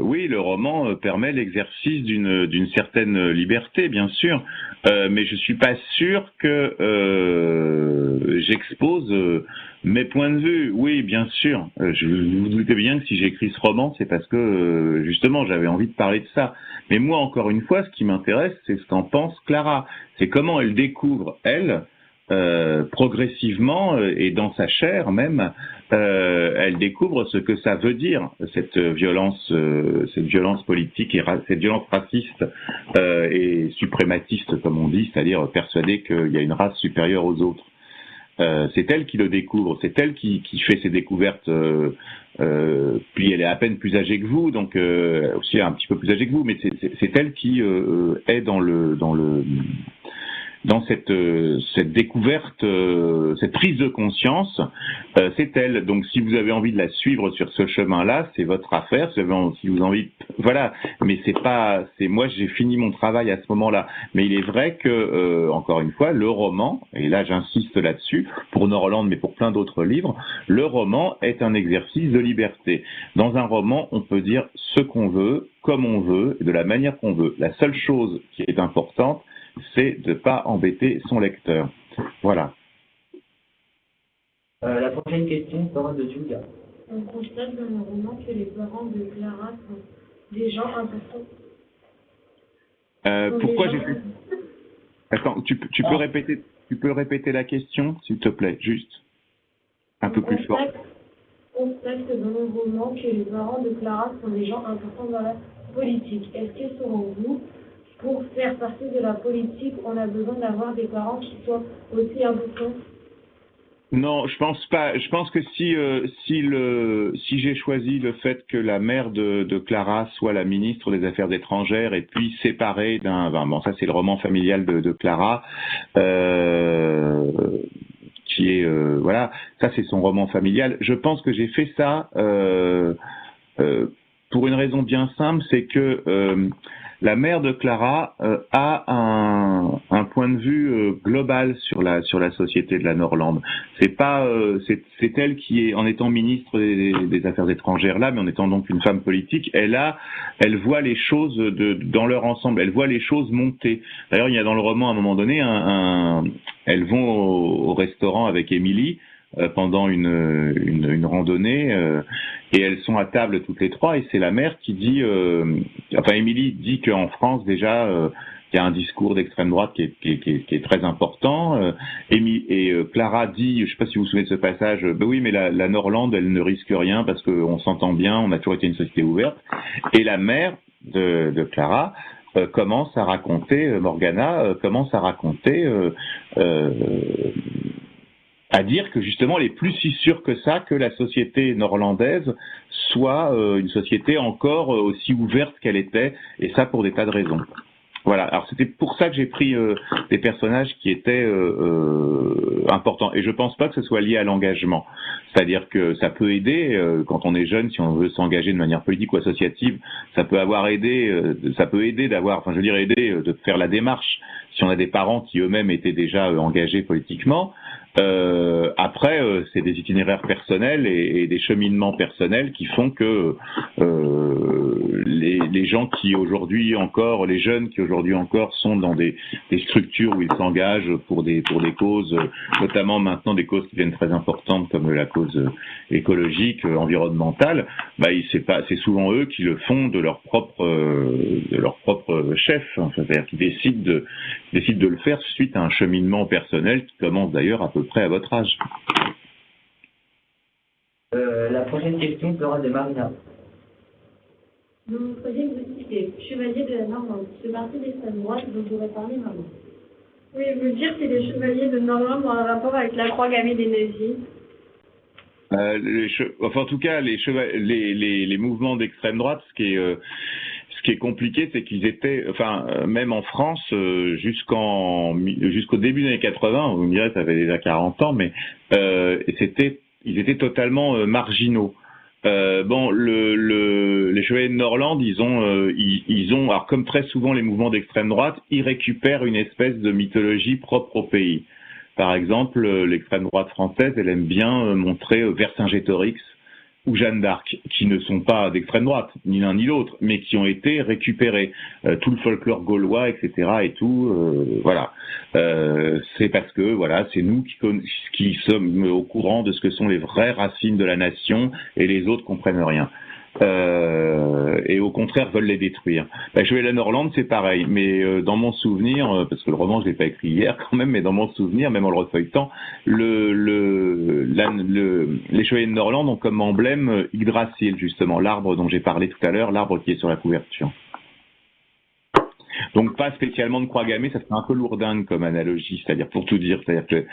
oui, le roman permet l'exercice d'une certaine liberté, bien sûr, mais je suis pas sûr que j'expose mes points de vue. Oui, bien sûr, je vous doutez bien que si j'écris ce roman, c'est parce que justement j'avais envie de parler de ça. Mais moi, encore une fois, ce qui m'intéresse, c'est ce qu'en pense Clara, c'est comment elle découvre, elle, progressivement et dans sa chair même, elle découvre ce que ça veut dire cette violence politique et cette violence raciste et suprématiste comme on dit, c'est-à-dire persuader qu'il y a une race supérieure aux autres. C'est elle qui le découvre, c'est elle qui fait ses découvertes. Puis elle est à peine plus âgée que vous, donc aussi un petit peu plus âgée que vous, mais c'est elle qui est dans dans cette découverte, cette prise de conscience, c'est elle. Donc si vous avez envie de la suivre sur ce chemin-là, c'est votre affaire. Si vous avez envie, voilà. Mais c'est moi, j'ai fini mon travail à ce moment-là. Mais il est vrai que, encore une fois, le roman, et là j'insiste là-dessus, pour Norland, mais pour plein d'autres livres, le roman est un exercice de liberté. Dans un roman, on peut dire ce qu'on veut, comme on veut, de la manière qu'on veut. La seule chose qui est importante, c'est de ne pas embêter son lecteur. Voilà. La prochaine question sera de Julia. On constate dans le roman que les parents de Clara sont des gens importants. Pourquoi j'ai fait... Attends, tu peux répéter la question, s'il te plaît, juste un peu plus fort. On constate dans le roman que les parents de Clara sont des gens importants dans la politique. Est-ce que selon vous, pour faire partie de la politique, on a besoin d'avoir des parents qui soient aussi importants? Non, je pense pas. Je pense que si j'ai choisi le fait que la mère de Clara soit la ministre des Affaires étrangères et puis séparée ça c'est le roman familial de Clara, qui est voilà, ça c'est son roman familial. Je pense que j'ai fait ça pour une raison bien simple, c'est que la mère de Clara a un point de vue global sur la société de la Norlande. C'est elle qui est, en étant ministre des Affaires étrangères là, mais en étant donc une femme politique, elle voit les choses dans leur ensemble. Elle voit les choses monter. D'ailleurs, il y a dans le roman à un moment donné elles vont au restaurant avec Émilie pendant une randonnée et elles sont à table toutes les trois et c'est la mère qui dit Émilie dit qu'en France déjà il y a un discours d'extrême droite qui est très important et Clara dit, je sais pas si vous vous souvenez de ce passage, oui mais la Norlande elle ne risque rien parce qu'on s'entend bien, on a toujours été une société ouverte, et la mère de Clara commence à raconter, Morgana commence à raconter à dire que justement elle est plus si sûre que ça que la société norlandaise soit une société encore aussi ouverte qu'elle était, et ça pour des tas de raisons. Voilà, alors c'était pour ça que j'ai pris des personnages qui étaient importants, et je pense pas que ce soit lié à l'engagement. C'est-à-dire que ça peut aider quand on est jeune, si on veut s'engager de manière politique ou associative, ça peut aider d'avoir, de faire la démarche si on a des parents qui eux-mêmes étaient déjà engagés politiquement. Après, c'est des itinéraires personnels et des cheminements personnels qui font que les gens qui aujourd'hui encore, les jeunes qui aujourd'hui encore sont dans des structures où ils s'engagent pour des causes, notamment maintenant des causes qui deviennent très importantes comme la cause écologique, environnementale, c'est souvent eux qui le font de leur propre chef, c'est-à-dire qu'ils décident de le faire suite à un cheminement personnel qui commence d'ailleurs à peu près à votre âge. La prochaine question sera de Marina. Dans votre livre, vous citez Chevalier de la Normande, ce parti d'extrême droite dont vous avez parlé maintenant. Oui, vous dire que les chevaliers de Normande ont un rapport avec la croix gammée des nazis. En tout cas, les mouvements d'extrême droite, ce qui est compliqué, c'est qu'ils étaient, même en France, jusqu'au début des années 80, vous me direz, ça fait déjà 40 ans, mais ils étaient totalement marginaux. Les chevaliers de Norland, ils ont, alors comme très souvent les mouvements d'extrême droite, ils récupèrent une espèce de mythologie propre au pays. Par exemple, l'extrême droite française, elle aime bien montrer Vercingétorix ou Jeanne d'Arc, qui ne sont pas d'extrême droite, ni l'un ni l'autre, mais qui ont été récupérés. Tout le folklore gaulois, etc. et tout, voilà. C'est parce que, voilà, c'est nous qui sommes au courant de ce que sont les vraies racines de la nation, et les autres comprennent rien. Et au contraire veulent les détruire. La Chevalier de la Norlande, c'est pareil, mais dans mon souvenir, parce que le roman je l'ai pas écrit hier quand même, mais dans mon souvenir, même en le refeuilletant, les Chevaliers de Norlande ont comme emblème Yggdrasil, justement, l'arbre dont j'ai parlé tout à l'heure, l'arbre qui est sur la couverture. Donc pas spécialement de croix gammée, ça fait un peu lourdingue comme analogie, c'est-à-dire pour tout dire, c'est-à-dire que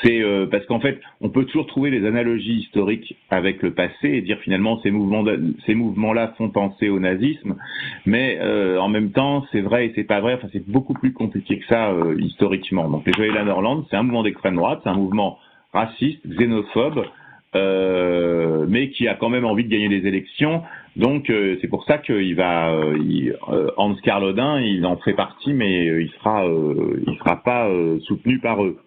c'est parce qu'en fait on peut toujours trouver des analogies historiques avec le passé et dire finalement ces mouvements-là font penser au nazisme, mais en même temps c'est vrai et c'est pas vrai, enfin c'est beaucoup plus compliqué que ça historiquement. Donc les Joyeux la Norlande, c'est un mouvement d'extrême droite, c'est un mouvement raciste, xénophobe, mais qui a quand même envie de gagner des élections. Donc c'est pour ça qu'il va Hans Karl Odin, il en fait partie, mais il sera pas soutenu par eux.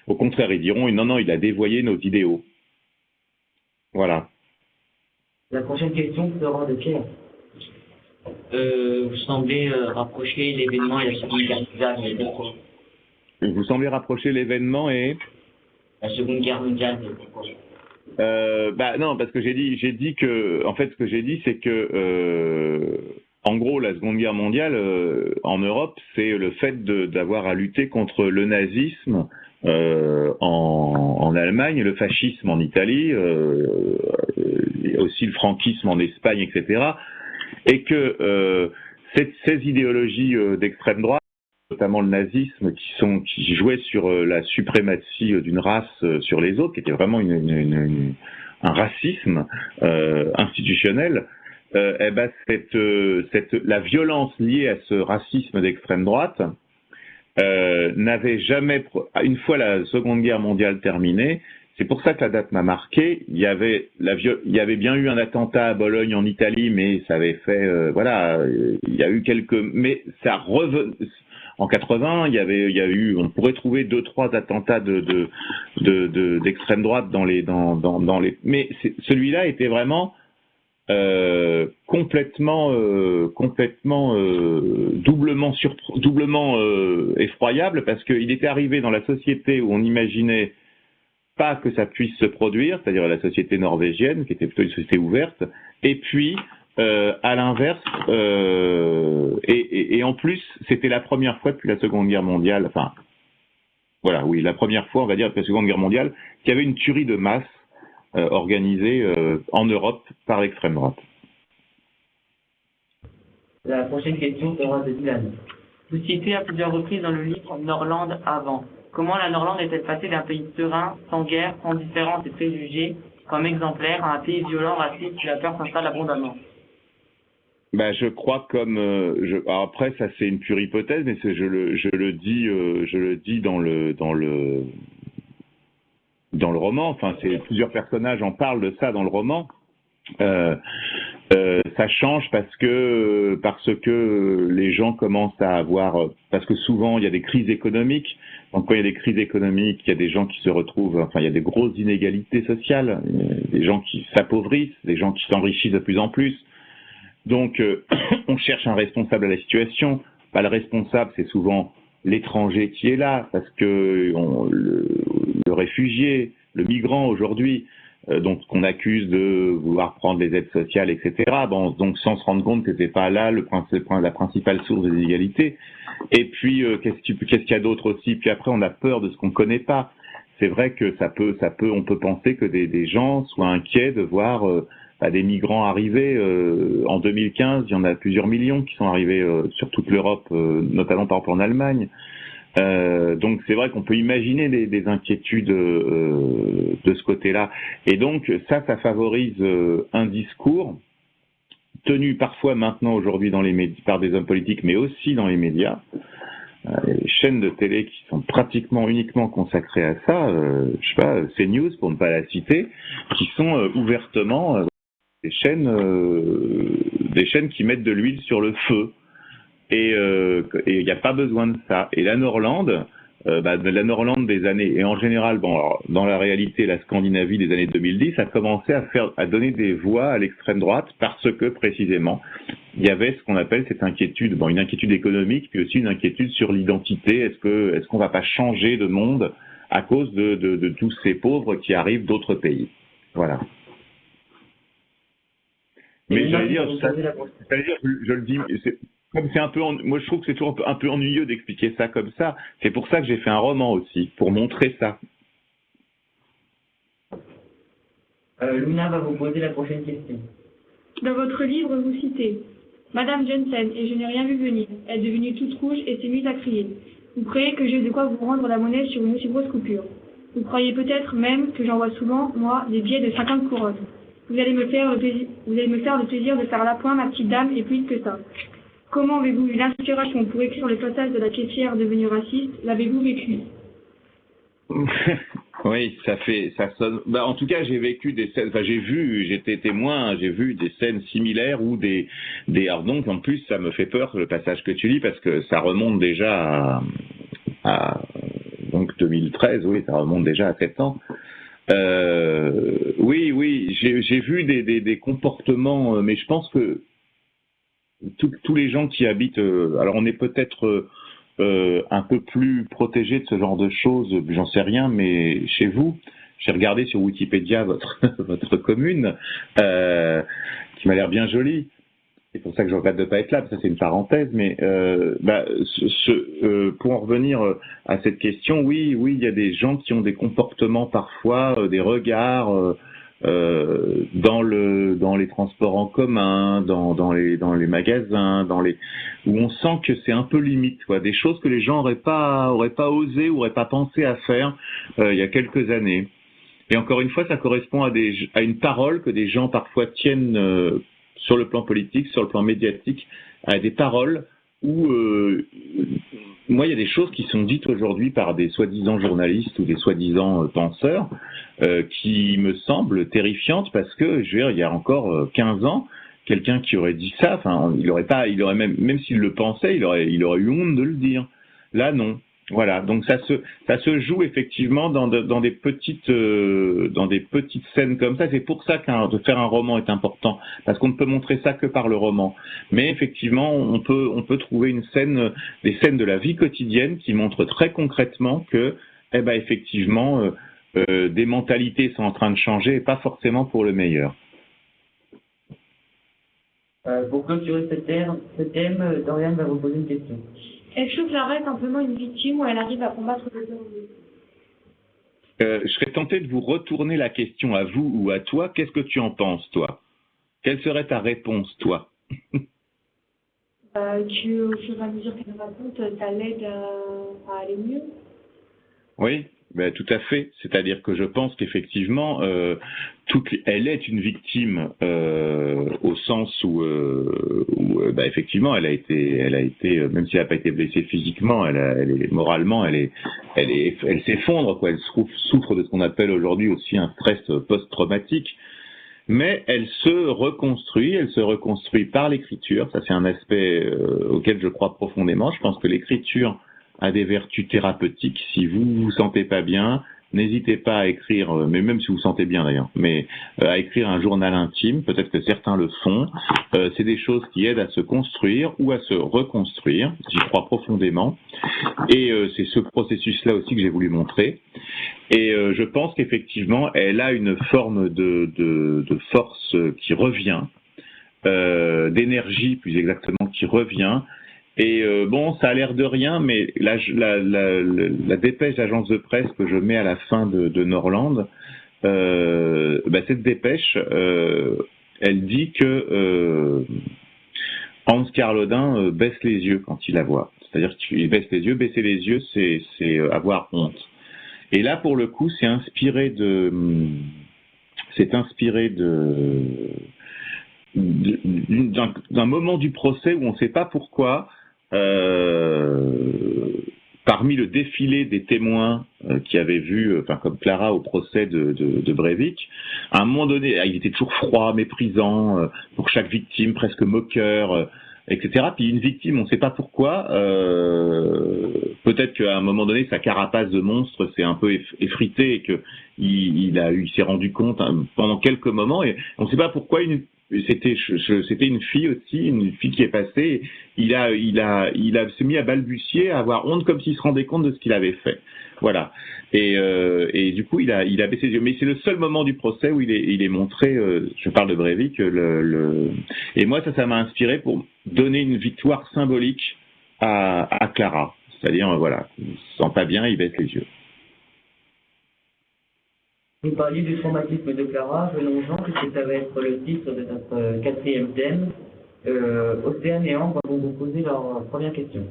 Au contraire, ils diront non, il a dévoyé nos idéaux. Voilà. La prochaine question sera de Pierre. Vous semblez rapprocher l'événement et la Seconde Guerre mondiale, mais pourquoi? Vous semblez rapprocher l'événement et La Seconde Guerre mondiale, mais pourquoi? Non, parce que j'ai dit que, en fait, ce que j'ai dit, c'est que, en gros, la Seconde Guerre mondiale en Europe, c'est le fait d'avoir à lutter contre le nazisme en Allemagne, le fascisme en Italie, aussi le franquisme en Espagne, etc. Et que ces idéologies d'extrême droite, notamment le nazisme, qui jouait sur la suprématie d'une race sur les autres, qui était vraiment un racisme institutionnel, la violence liée à ce racisme d'extrême droite n'avait jamais, une fois la Seconde Guerre mondiale terminée, c'est pour ça que la date m'a marqué. Il y avait bien eu un attentat à Bologne en Italie, mais ça avait fait, il y a eu mais ça revenait. En 80, il y a eu, on pourrait trouver 2-3 attentats d'extrême droite dans les, mais celui-là était vraiment complètement doublement effroyable, parce qu'il était arrivé dans la société où on n'imaginait pas que ça puisse se produire, c'est-à-dire la société norvégienne, qui était plutôt une société ouverte, et puis à l'inverse, et en plus, c'était la première fois depuis la Seconde Guerre mondiale, la première fois, on va dire, depuis la Seconde Guerre mondiale, qu'il y avait une tuerie de masse organisée en Europe par l'extrême droite. La prochaine question sera de Dylan. Vous citez à plusieurs reprises dans le livre Norlande avant. Comment la Norlande est-elle passée d'un pays serein, sans guerre, sans différence et préjugés, comme exemplaire, à un pays violent, raciste, où la peur s'installe abondamment? Je crois alors après ça c'est une pure hypothèse, mais je le dis dans le roman. Enfin, plusieurs personnages en parlent de ça dans le roman. Ça change parce que les gens commencent à avoir, parce que souvent il y a des crises économiques. Donc quand il y a des crises économiques, il y a des gens qui se retrouvent, enfin il y a des grosses inégalités sociales, des gens qui s'appauvrissent, des gens qui s'enrichissent de plus en plus. Donc on cherche un responsable à la situation. Le responsable, c'est souvent l'étranger qui est là, parce que le réfugié, le migrant aujourd'hui, donc qu'on accuse de vouloir prendre les aides sociales, etc. Donc sans se rendre compte que c'est pas là la principale source des inégalités. Et puis qu'est-ce qu'il y a d'autre aussi? Puis après on a peur de ce qu'on connaît pas. C'est vrai que on peut penser que des gens soient inquiets de voir des migrants arriver. En 2015, il y en a plusieurs millions qui sont arrivés sur toute l'Europe, notamment par exemple en Allemagne. Donc c'est vrai qu'on peut imaginer des inquiétudes de ce côté-là. Et donc ça favorise un discours tenu parfois maintenant aujourd'hui dans les médias par des hommes politiques, mais aussi dans les médias. Les chaînes de télé qui sont pratiquement uniquement consacrées à ça, CNews pour ne pas la citer, qui sont ouvertement des chaînes qui mettent de l'huile sur le feu. Et il n'y a pas besoin de ça. Et la Norlande, la Norlande des années, et en général, dans la réalité, la Scandinavie des années 2010 a commencé à donner des voix à l'extrême droite parce que précisément il y avait ce qu'on appelle cette inquiétude, une inquiétude économique, puis aussi une inquiétude sur l'identité. Est-ce qu'on va pas changer de monde à cause de tous ces pauvres qui arrivent d'autres pays? Voilà. Mais je le dis, c'est un peu, moi je trouve que c'est toujours un peu ennuyeux d'expliquer ça comme ça. C'est pour ça que j'ai fait un roman aussi, pour montrer ça. Luna va vous poser la prochaine question. Dans votre livre, vous citez: Madame Jensen, et je n'ai rien vu venir. Elle est devenue toute rouge et s'est mise à crier. Vous croyez que j'ai de quoi vous rendre la monnaie sur une aussi grosse coupure. Vous croyez peut-être même que j'envoie souvent, moi, des billets de 50 couronnes. Vous allez me faire le plaisir de faire l'appoint, ma petite dame, et plus que ça. Comment avez-vous eu l'inspiration pour écrire le passage de la caissière devenue raciste? L'avez-vous vécu? Oui, ça sonne. Bah, en tout cas, j'ai vécu des scènes. Enfin, j'étais témoin, j'ai vu des scènes similaires où alors donc, en plus, ça me fait peur le passage que tu lis parce que ça remonte déjà à donc 2013. Oui, ça remonte déjà à 7 ans. Oui, j'ai vu des comportements, mais je pense que tous les gens qui habitent. Alors, on est peut-être un peu plus protégé de ce genre de choses, j'en sais rien, mais chez vous, j'ai regardé sur Wikipédia votre commune, qui m'a l'air bien jolie. C'est pour ça que je regrette de ne pas être là, ça c'est une parenthèse, mais pour en revenir à cette question, oui, il y a des gens qui ont des comportements parfois, des regards dans les transports en commun, dans les magasins, où on sent que c'est un peu limite, quoi, des choses que les gens auraient pas osé, auraient pas pensé à faire il y a quelques années. Et encore une fois, ça correspond à une parole que des gens parfois tiennent sur le plan politique, sur le plan médiatique, à des paroles où moi, il y a des choses qui sont dites aujourd'hui par des soi-disant journalistes ou des soi-disant penseurs qui me semblent terrifiantes parce que, je veux dire, il y a encore 15 ans, quelqu'un qui aurait dit ça, enfin, il aurait même s'il le pensait, il aurait eu honte de le dire. Là, non. Voilà, donc ça se joue effectivement dans des petites scènes comme ça. C'est pour ça de faire un roman est important, parce qu'on ne peut montrer ça que par le roman. Mais effectivement, on peut trouver des scènes de la vie quotidienne qui montrent très concrètement que, effectivement, des mentalités sont en train de changer et pas forcément pour le meilleur. Pour clôturer ce thème, Dorian va vous poser une question. Est-ce que Clara est simplement une victime ou elle arrive à combattre le terrorisme? Je serais tenté de vous retourner la question à vous ou à toi. Qu'est-ce que tu en penses, toi? Quelle serait ta réponse, toi? Que au fur et à mesure qu'elle raconte, ça l'aide à aller mieux. Oui, tout à fait. C'est-à-dire que je pense qu'effectivement, elle est une victime au sens où effectivement, elle a été, même si elle n'a pas été blessée physiquement, elle est moralement, elle s'effondre, quoi. Elle souffre de ce qu'on appelle aujourd'hui aussi un stress post-traumatique. Mais elle se reconstruit par l'écriture. Ça, c'est un aspect auquel je crois profondément. Je pense que l'écriture a des vertus thérapeutiques. Si vous vous sentez pas bien, n'hésitez pas à écrire, mais même si vous vous sentez bien d'ailleurs, mais à écrire un journal intime. Peut-être que certains le font. C'est des choses qui aident à se construire ou à se reconstruire. J'y crois profondément. Et c'est ce processus-là aussi que j'ai voulu montrer. Et je pense qu'effectivement, elle a une forme de force qui revient, d'énergie plus exactement qui revient. Et ça a l'air de rien, mais la dépêche d'agence de presse que je mets à la fin de Norland, cette dépêche, elle dit que Hans Carlodin baisse les yeux quand il la voit. C'est-à-dire qu'il baisse les yeux. Baisser les yeux, c'est avoir honte. Et là, pour le coup, c'est inspiré d'un moment du procès où on ne sait pas pourquoi, parmi le défilé des témoins qui avaient vu, comme Clara au procès de Breivik, à un moment donné, il était toujours froid, méprisant, pour chaque victime, presque moqueur, etc. Puis une victime, on ne sait pas pourquoi, peut-être qu'à un moment donné, sa carapace de monstre s'est un peu effritée et qu'il s'est rendu compte pendant quelques moments, et on ne sait pas pourquoi c'était une fille aussi, une fille qui est passée, il s'est mis à balbutier, à avoir honte comme s'il se rendait compte de ce qu'il avait fait. Voilà. Et du coup, il a baissé les yeux. Mais c'est le seul moment du procès où il est montré, je parle de Breivik, et moi, ça m'a inspiré pour donner une victoire symbolique à Clara. C'est-à-dire, voilà, il se sent pas bien, il baisse les yeux. Vous parliez du traumatisme de Clara, venons-en, puisque ça va être le titre de notre 4e thème. Océane et Ambre vont vous poser leur première question.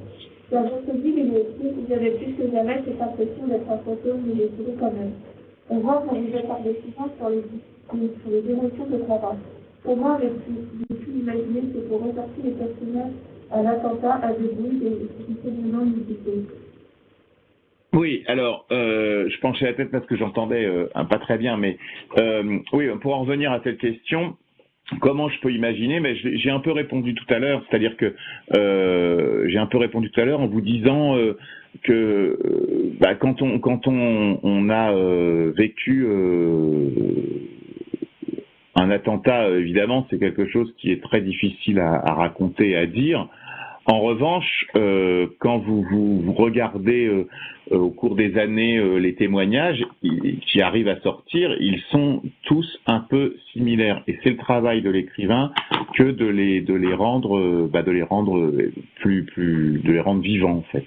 La chose dit que vous avez plus que jamais cette impression d'être un fantôme, mais j'ai trouvé quand même. On voit qu'on vous êtes par décision sur les émotions de Clara. Comment avez-vous pu imaginer que pour ressortir les personnages à l'attentat, à debout et expliquer le nom du Oui, alors, je penchais la tête parce que j'entendais pas très bien, mais oui, pour en revenir à cette question, comment je peux imaginer? Mais j'ai un peu répondu tout à l'heure, c'est-à-dire que j'ai un peu répondu tout à l'heure en vous disant que quand on a vécu un attentat, évidemment, c'est quelque chose qui est très difficile à raconter et à dire. En revanche, quand vous regardez au cours des années les témoignages qui arrivent à sortir, ils sont tous un peu similaires. Et c'est le travail de l'écrivain que de les rendre vivants en fait.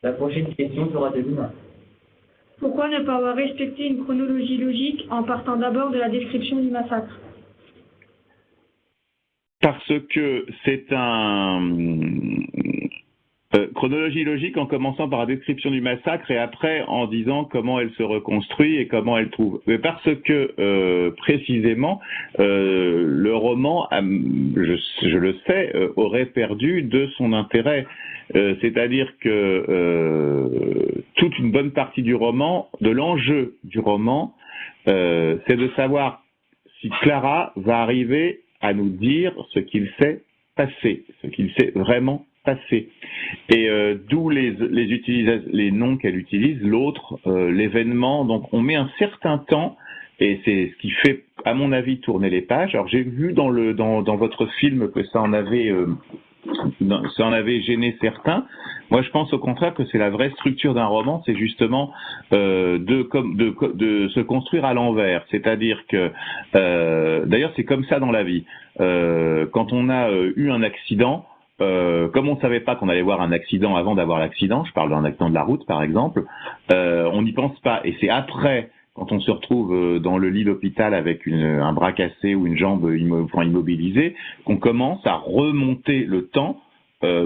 La prochaine question sera de Luna. Pourquoi ne pas avoir respecté une chronologie logique en partant d'abord de la description du massacre? Parce que c'est chronologie logique en commençant par la description du massacre et après en disant comment elle se reconstruit et comment elle trouve. Mais parce que précisément le roman, je le sais, aurait perdu de son intérêt. C'est-à-dire que toute une bonne partie du roman, de l'enjeu du roman, c'est de savoir si Clara va arriver à nous dire ce qu'il s'est passé, ce qu'il s'est vraiment passé. Et d'où les noms qu'elle utilise, l'autre, l'événement. Donc on met un certain temps, et c'est ce qui fait, à mon avis, tourner les pages. Alors j'ai vu dans votre film que ça en avait gêné certains. Moi, je pense au contraire que c'est la vraie structure d'un roman, c'est justement de se construire à l'envers. C'est-à-dire que, d'ailleurs, c'est comme ça dans la vie. Quand on a eu un accident, comme on ne savait pas qu'on allait voir un accident avant d'avoir l'accident, je parle d'un accident de la route par exemple, on n'y pense pas. Et c'est après, quand on se retrouve dans le lit d'hôpital avec un bras cassé ou une jambe immobilisée, qu'on commence à remonter le temps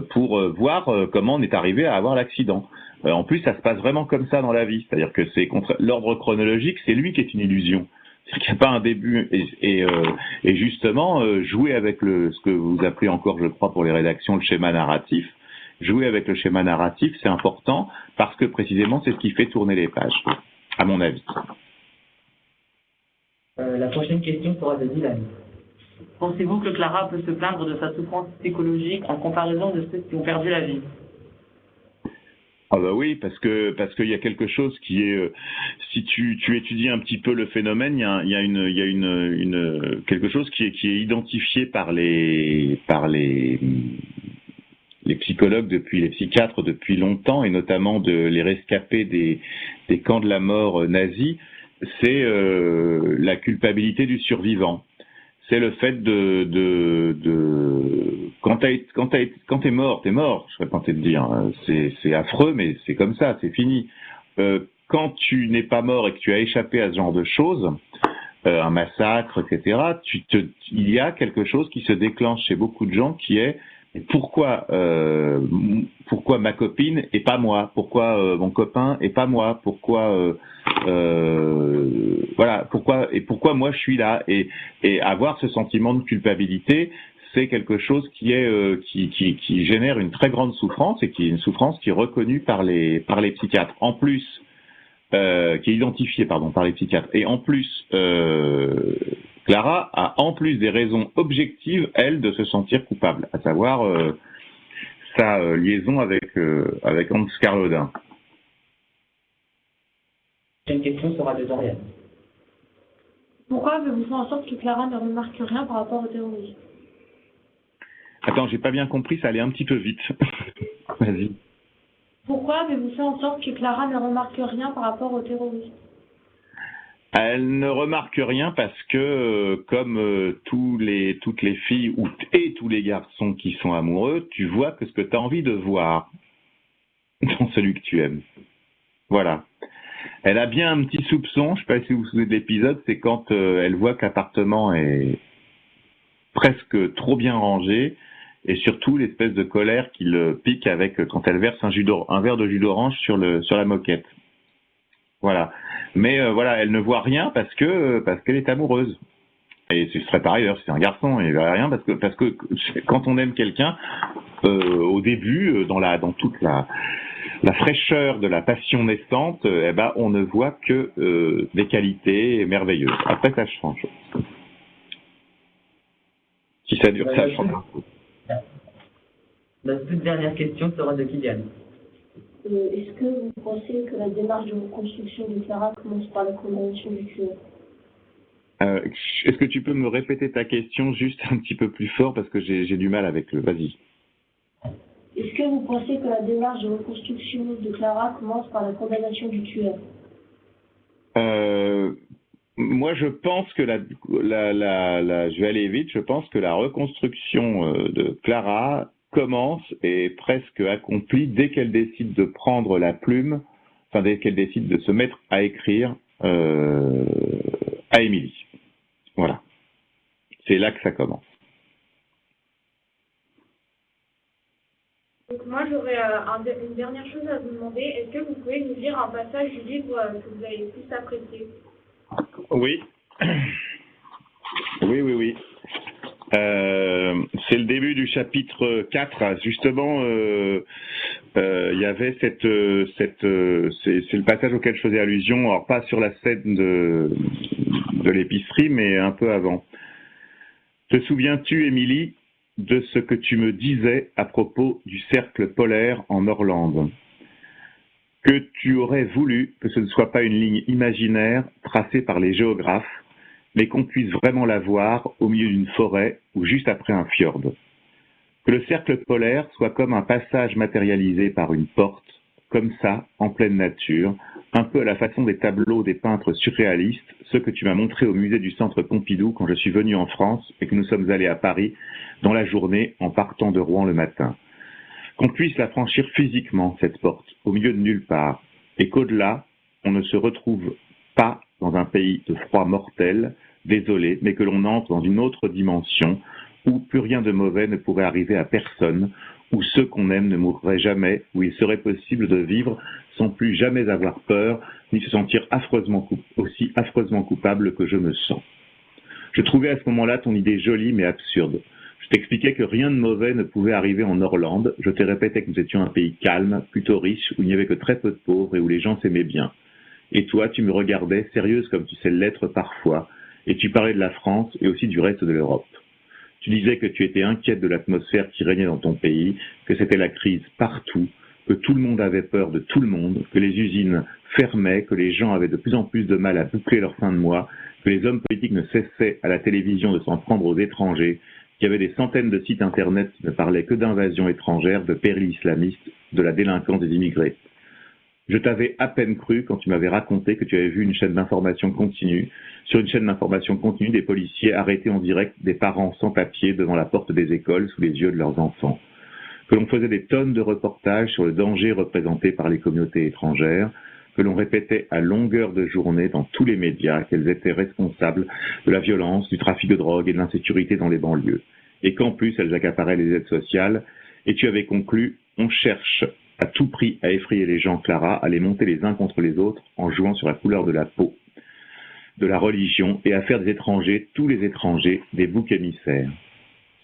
pour voir comment on est arrivé à avoir l'accident. En plus, ça se passe vraiment comme ça dans la vie, c'est-à-dire que c'est l'ordre chronologique, c'est lui qui est une illusion. C'est-à-dire qu'il n'y a pas un début et justement jouer avec ce que vous appelez encore, je crois, pour les rédactions, le schéma narratif. Jouer avec le schéma narratif, c'est important parce que précisément, c'est ce qui fait tourner les pages, à mon avis. La prochaine question sera de Dylan. Pensez-vous que Clara peut se plaindre de sa souffrance psychologique en comparaison de ceux qui ont perdu la vie? Ah bah oui, parce que il y a quelque chose qui est, si tu étudies un petit peu le phénomène, il y a quelque chose qui est identifié par les psychologues les psychiatres depuis longtemps, et notamment les rescapés des camps de la mort nazis, c'est la culpabilité du survivant. C'est le fait quand t'es mort, je serais tenté de dire, c'est affreux, mais c'est comme ça, c'est fini. Quand tu n'es pas mort et que tu as échappé à ce genre de choses, un massacre, etc., il y a quelque chose qui se déclenche chez beaucoup de gens qui est pourquoi ma copine et pas moi, pourquoi mon copain et pas moi, pourquoi pourquoi moi je suis là, et avoir ce sentiment de culpabilité, c'est quelque chose qui génère une très grande souffrance, et qui est une souffrance qui est reconnue par les psychiatres. En plus, qui est identifiée par les psychiatres. Et en plus, Clara a en plus des raisons objectives, elle, de se sentir coupable, à savoir sa liaison avec Hans Carlodin. Une question sera de Dorian. Pourquoi avez-vous fait en sorte que Clara ne remarque rien par rapport au terrorisme? Attends, j'ai pas bien compris, ça allait un petit peu vite. Vas-y. Pourquoi avez-vous fait en sorte que Clara ne remarque rien par rapport au terrorisme? Elle ne remarque rien parce que, comme toutes les filles et tous les garçons qui sont amoureux, tu vois que ce que tu as envie de voir dans celui que tu aimes. Voilà. Elle a bien un petit soupçon, je ne sais pas si vous vous souvenez de l'épisode, c'est quand elle voit que l'appartement est presque trop bien rangé, et surtout l'espèce de colère qui le pique avec quand elle verse un verre de jus d'orange sur la moquette. Voilà. Mais voilà, elle ne voit rien parce qu'elle est amoureuse. Et ce serait pareil d'ailleurs si c'est un garçon, il verrait rien parce que quand on aime quelqu'un, au début, dans toute la fraîcheur de la passion naissante, on ne voit que des qualités merveilleuses. Après, ça change. Si ça dure, ça change. La toute dernière question sera de Kylian. Est-ce que vous pensez que la démarche de reconstruction de Clara commence par la condamnation du tueur? Est-ce que tu peux me répéter ta question juste un petit peu plus fort parce que j'ai du mal avec le... Vas-y. Est-ce que vous pensez que la démarche de reconstruction de Clara commence par la condamnation du tueur? Moi, je pense que je vais aller vite, je pense que la reconstruction de Clara commence et est presque accomplie dès qu'elle décide de prendre la plume, enfin dès qu'elle décide de se mettre à écrire à Émilie. Voilà. C'est là que ça commence. Donc moi, j'aurais une dernière chose à vous demander. Est-ce que vous pouvez nous lire un passage du livre que vous avez le plus apprécié? Oui. Oui. C'est le début du chapitre 4. Justement, il y avait c'est le passage auquel je faisais allusion, alors pas sur la scène de l'épicerie, mais un peu avant. Te souviens-tu, Émilie, de ce que tu me disais à propos du cercle polaire en Norlande? Que tu aurais voulu que ce ne soit pas une ligne imaginaire tracée par les géographes, mais qu'on puisse vraiment la voir au milieu d'une forêt ou juste après un fjord. Que le cercle polaire soit comme un passage matérialisé par une porte, comme ça, en pleine nature, un peu à la façon des tableaux des peintres surréalistes, ceux que tu m'as montrés au musée du Centre Pompidou quand je suis venu en France et que nous sommes allés à Paris dans la journée en partant de Rouen le matin. Qu'on puisse la franchir physiquement, cette porte, au milieu de nulle part, et qu'au-delà, on ne se retrouve pas dans un pays de froid mortel, désolé, mais que l'on entre dans une autre dimension où plus rien de mauvais ne pourrait arriver à personne, où ceux qu'on aime ne mourraient jamais, où il serait possible de vivre sans plus jamais avoir peur, ni se sentir aussi affreusement coupable que je me sens. Je trouvais à ce moment-là ton idée jolie mais absurde. Je t'expliquais que rien de mauvais ne pouvait arriver en Norlande, je te répétais que nous étions un pays calme, plutôt riche, où il n'y avait que très peu de pauvres et où les gens s'aimaient bien. Et toi, tu me regardais, sérieuse comme tu sais l'être parfois, et tu parlais de la France et aussi du reste de l'Europe. Tu disais que tu étais inquiète de l'atmosphère qui régnait dans ton pays, que c'était la crise partout, que tout le monde avait peur de tout le monde, que les usines fermaient, que les gens avaient de plus en plus de mal à boucler leur fin de mois, que les hommes politiques ne cessaient à la télévision de s'en prendre aux étrangers, qu'il y avait des centaines de sites internet qui ne parlaient que d'invasions étrangères, de périls islamistes, de la délinquance des immigrés. Je t'avais à peine cru quand tu m'avais raconté que tu avais vu une chaîne d'information continue. Sur une chaîne d'information continue, des policiers arrêtaient en direct des parents sans papier devant la porte des écoles sous les yeux de leurs enfants. Que l'on faisait des tonnes de reportages sur le danger représenté par les communautés étrangères, que l'on répétait à longueur de journée dans tous les médias qu'elles étaient responsables de la violence, du trafic de drogue et de l'insécurité dans les banlieues. Et qu'en plus, elles accaparaient les aides sociales. Et tu avais conclu, on cherche à tout prix à effrayer les gens, Clara, à les monter les uns contre les autres en jouant sur la couleur de la peau, de la religion, et à faire des étrangers, tous les étrangers, des boucs émissaires.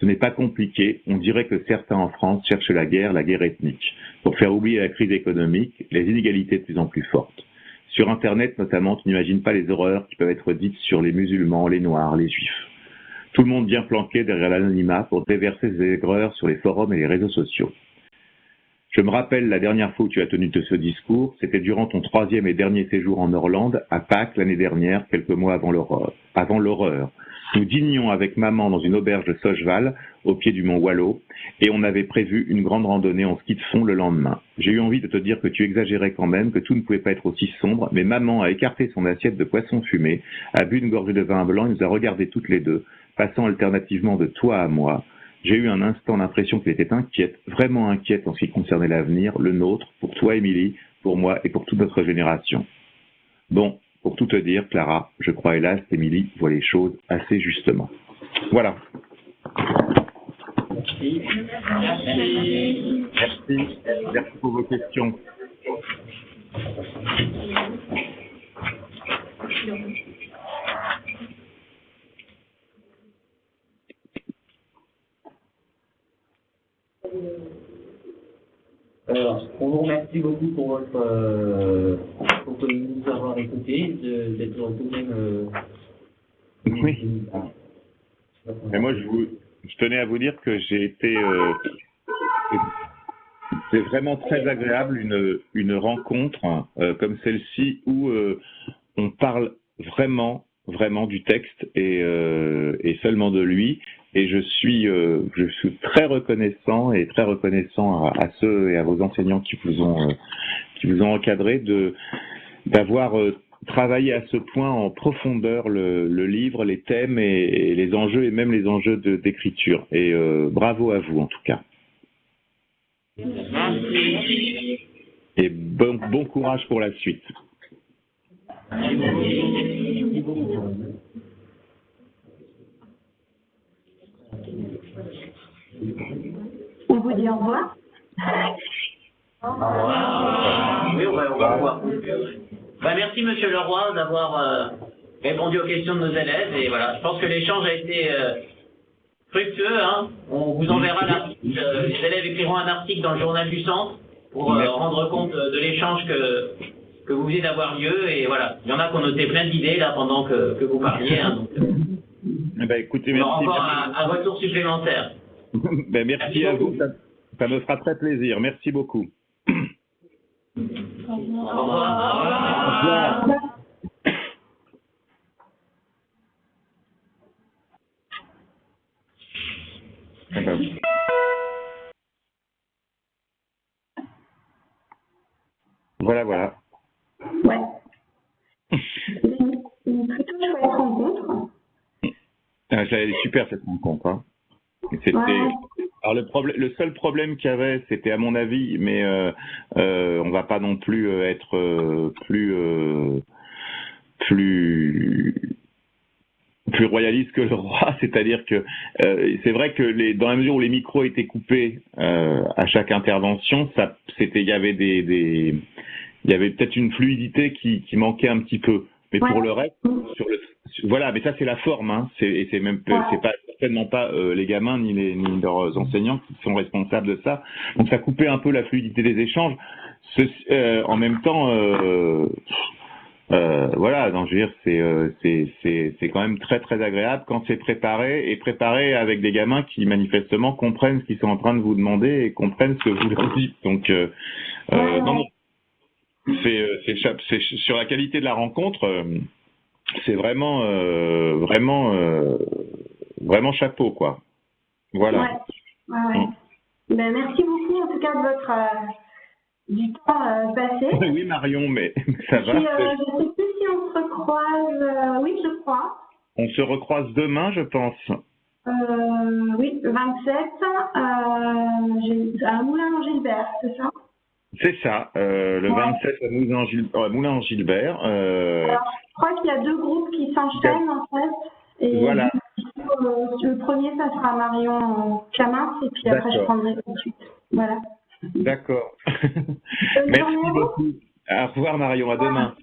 Ce n'est pas compliqué, on dirait que certains en France cherchent la guerre ethnique, pour faire oublier la crise économique, les inégalités de plus en plus fortes. Sur Internet notamment, tu n'imagines pas les horreurs qui peuvent être dites sur les musulmans, les noirs, les juifs. Tout le monde bien planqué derrière l'anonymat pour déverser ses aigreurs sur les forums et les réseaux sociaux. Je me rappelle la dernière fois où tu as tenu ce discours, c'était durant ton 3e et dernier séjour en Norlande, à Pâques l'année dernière, quelques mois avant l'horreur. Nous dînions avec maman dans une auberge de Socheval, au pied du mont Wallow, et on avait prévu une grande randonnée en ski de fond le lendemain. J'ai eu envie de te dire que tu exagérais quand même, que tout ne pouvait pas être aussi sombre, mais maman a écarté son assiette de poisson fumé, a bu une gorgée de vin blanc et nous a regardés toutes les deux, passant alternativement de toi à moi. J'ai eu un instant l'impression qu'elle était inquiète, vraiment inquiète en ce qui concernait l'avenir, le nôtre, pour toi, Émilie, pour moi et pour toute notre génération. Bon, pour tout te dire, Clara, je crois hélas qu'Émilie voit les choses assez justement. Voilà. Merci. Merci pour vos questions. Alors, on vous remercie beaucoup pour pour nous avoir écoutés, d'être tout de même. Oui. Mais moi, je tenais à vous dire que j'ai été. C'est vraiment très agréable une rencontre comme celle-ci où on parle vraiment du texte et seulement de lui. Et je suis très reconnaissant à ceux et à vos enseignants qui vous ont encadré d'avoir travaillé à ce point en profondeur le livre, les thèmes et les enjeux et même les enjeux d'écriture. Et bravo à vous en tout cas. Et bon courage pour la suite. On vous dit au revoir. Oui, on va voir. Merci Monsieur Leroy d'avoir répondu aux questions de nos élèves. Et voilà, je pense que l'échange a été fructueux. Hein. On vous enverra l'article. Les élèves écriront un article dans le journal du centre pour rendre compte de l'échange que vous venez d'avoir lieu. Et voilà, il y en a qui ont noté plein d'idées là pendant que vous parliez. Hein, donc, écoutez, on merci. aura encore un retour supplémentaire. Merci à vous. Ça me fera très plaisir. Merci beaucoup. Au revoir. Au revoir. Voilà. Ouais. Une plutôt chouette rencontre. Ça a été super cette rencontre. Hein. C'était. Alors le seul problème qu'il y avait, c'était à mon avis, mais on va pas non plus être plus royaliste que le roi, c'est-à-dire que c'est vrai que dans la mesure où les micros étaient coupés à chaque intervention, il y avait peut-être une fluidité qui manquait un petit peu. Mais pour le reste, voilà, mais ça c'est la forme, hein. C'est pas certainement pas les gamins ni leurs enseignants qui sont responsables de ça. Donc ça coupait un peu la fluidité des échanges. En même temps, voilà, donc je veux dire, c'est quand même très très agréable quand c'est préparé avec des gamins qui manifestement comprennent ce qu'ils sont en train de vous demander et comprennent ce que vous leur dites. Donc non, c'est sur la qualité de la rencontre. C'est vraiment chapeau, quoi. Voilà. Ouais. Ben, merci beaucoup, en tout cas, de votre du temps passé. Oui, Marion, mais ça va. Je ne sais plus si on se recroise. Oui, je crois. On se recroise demain, je pense. Oui, le 27, à Moulin-en-Gilbert, c'est ça? C'est ça, le 27 à Moulin-en-Gilbert. Alors, je crois qu'il y a deux groupes qui s'enchaînent en fait. Et voilà. Le premier, ça sera Marion Camins, et puis après je prendrai tout de suite. Voilà. D'accord. Merci beaucoup. Au revoir Marion, à demain.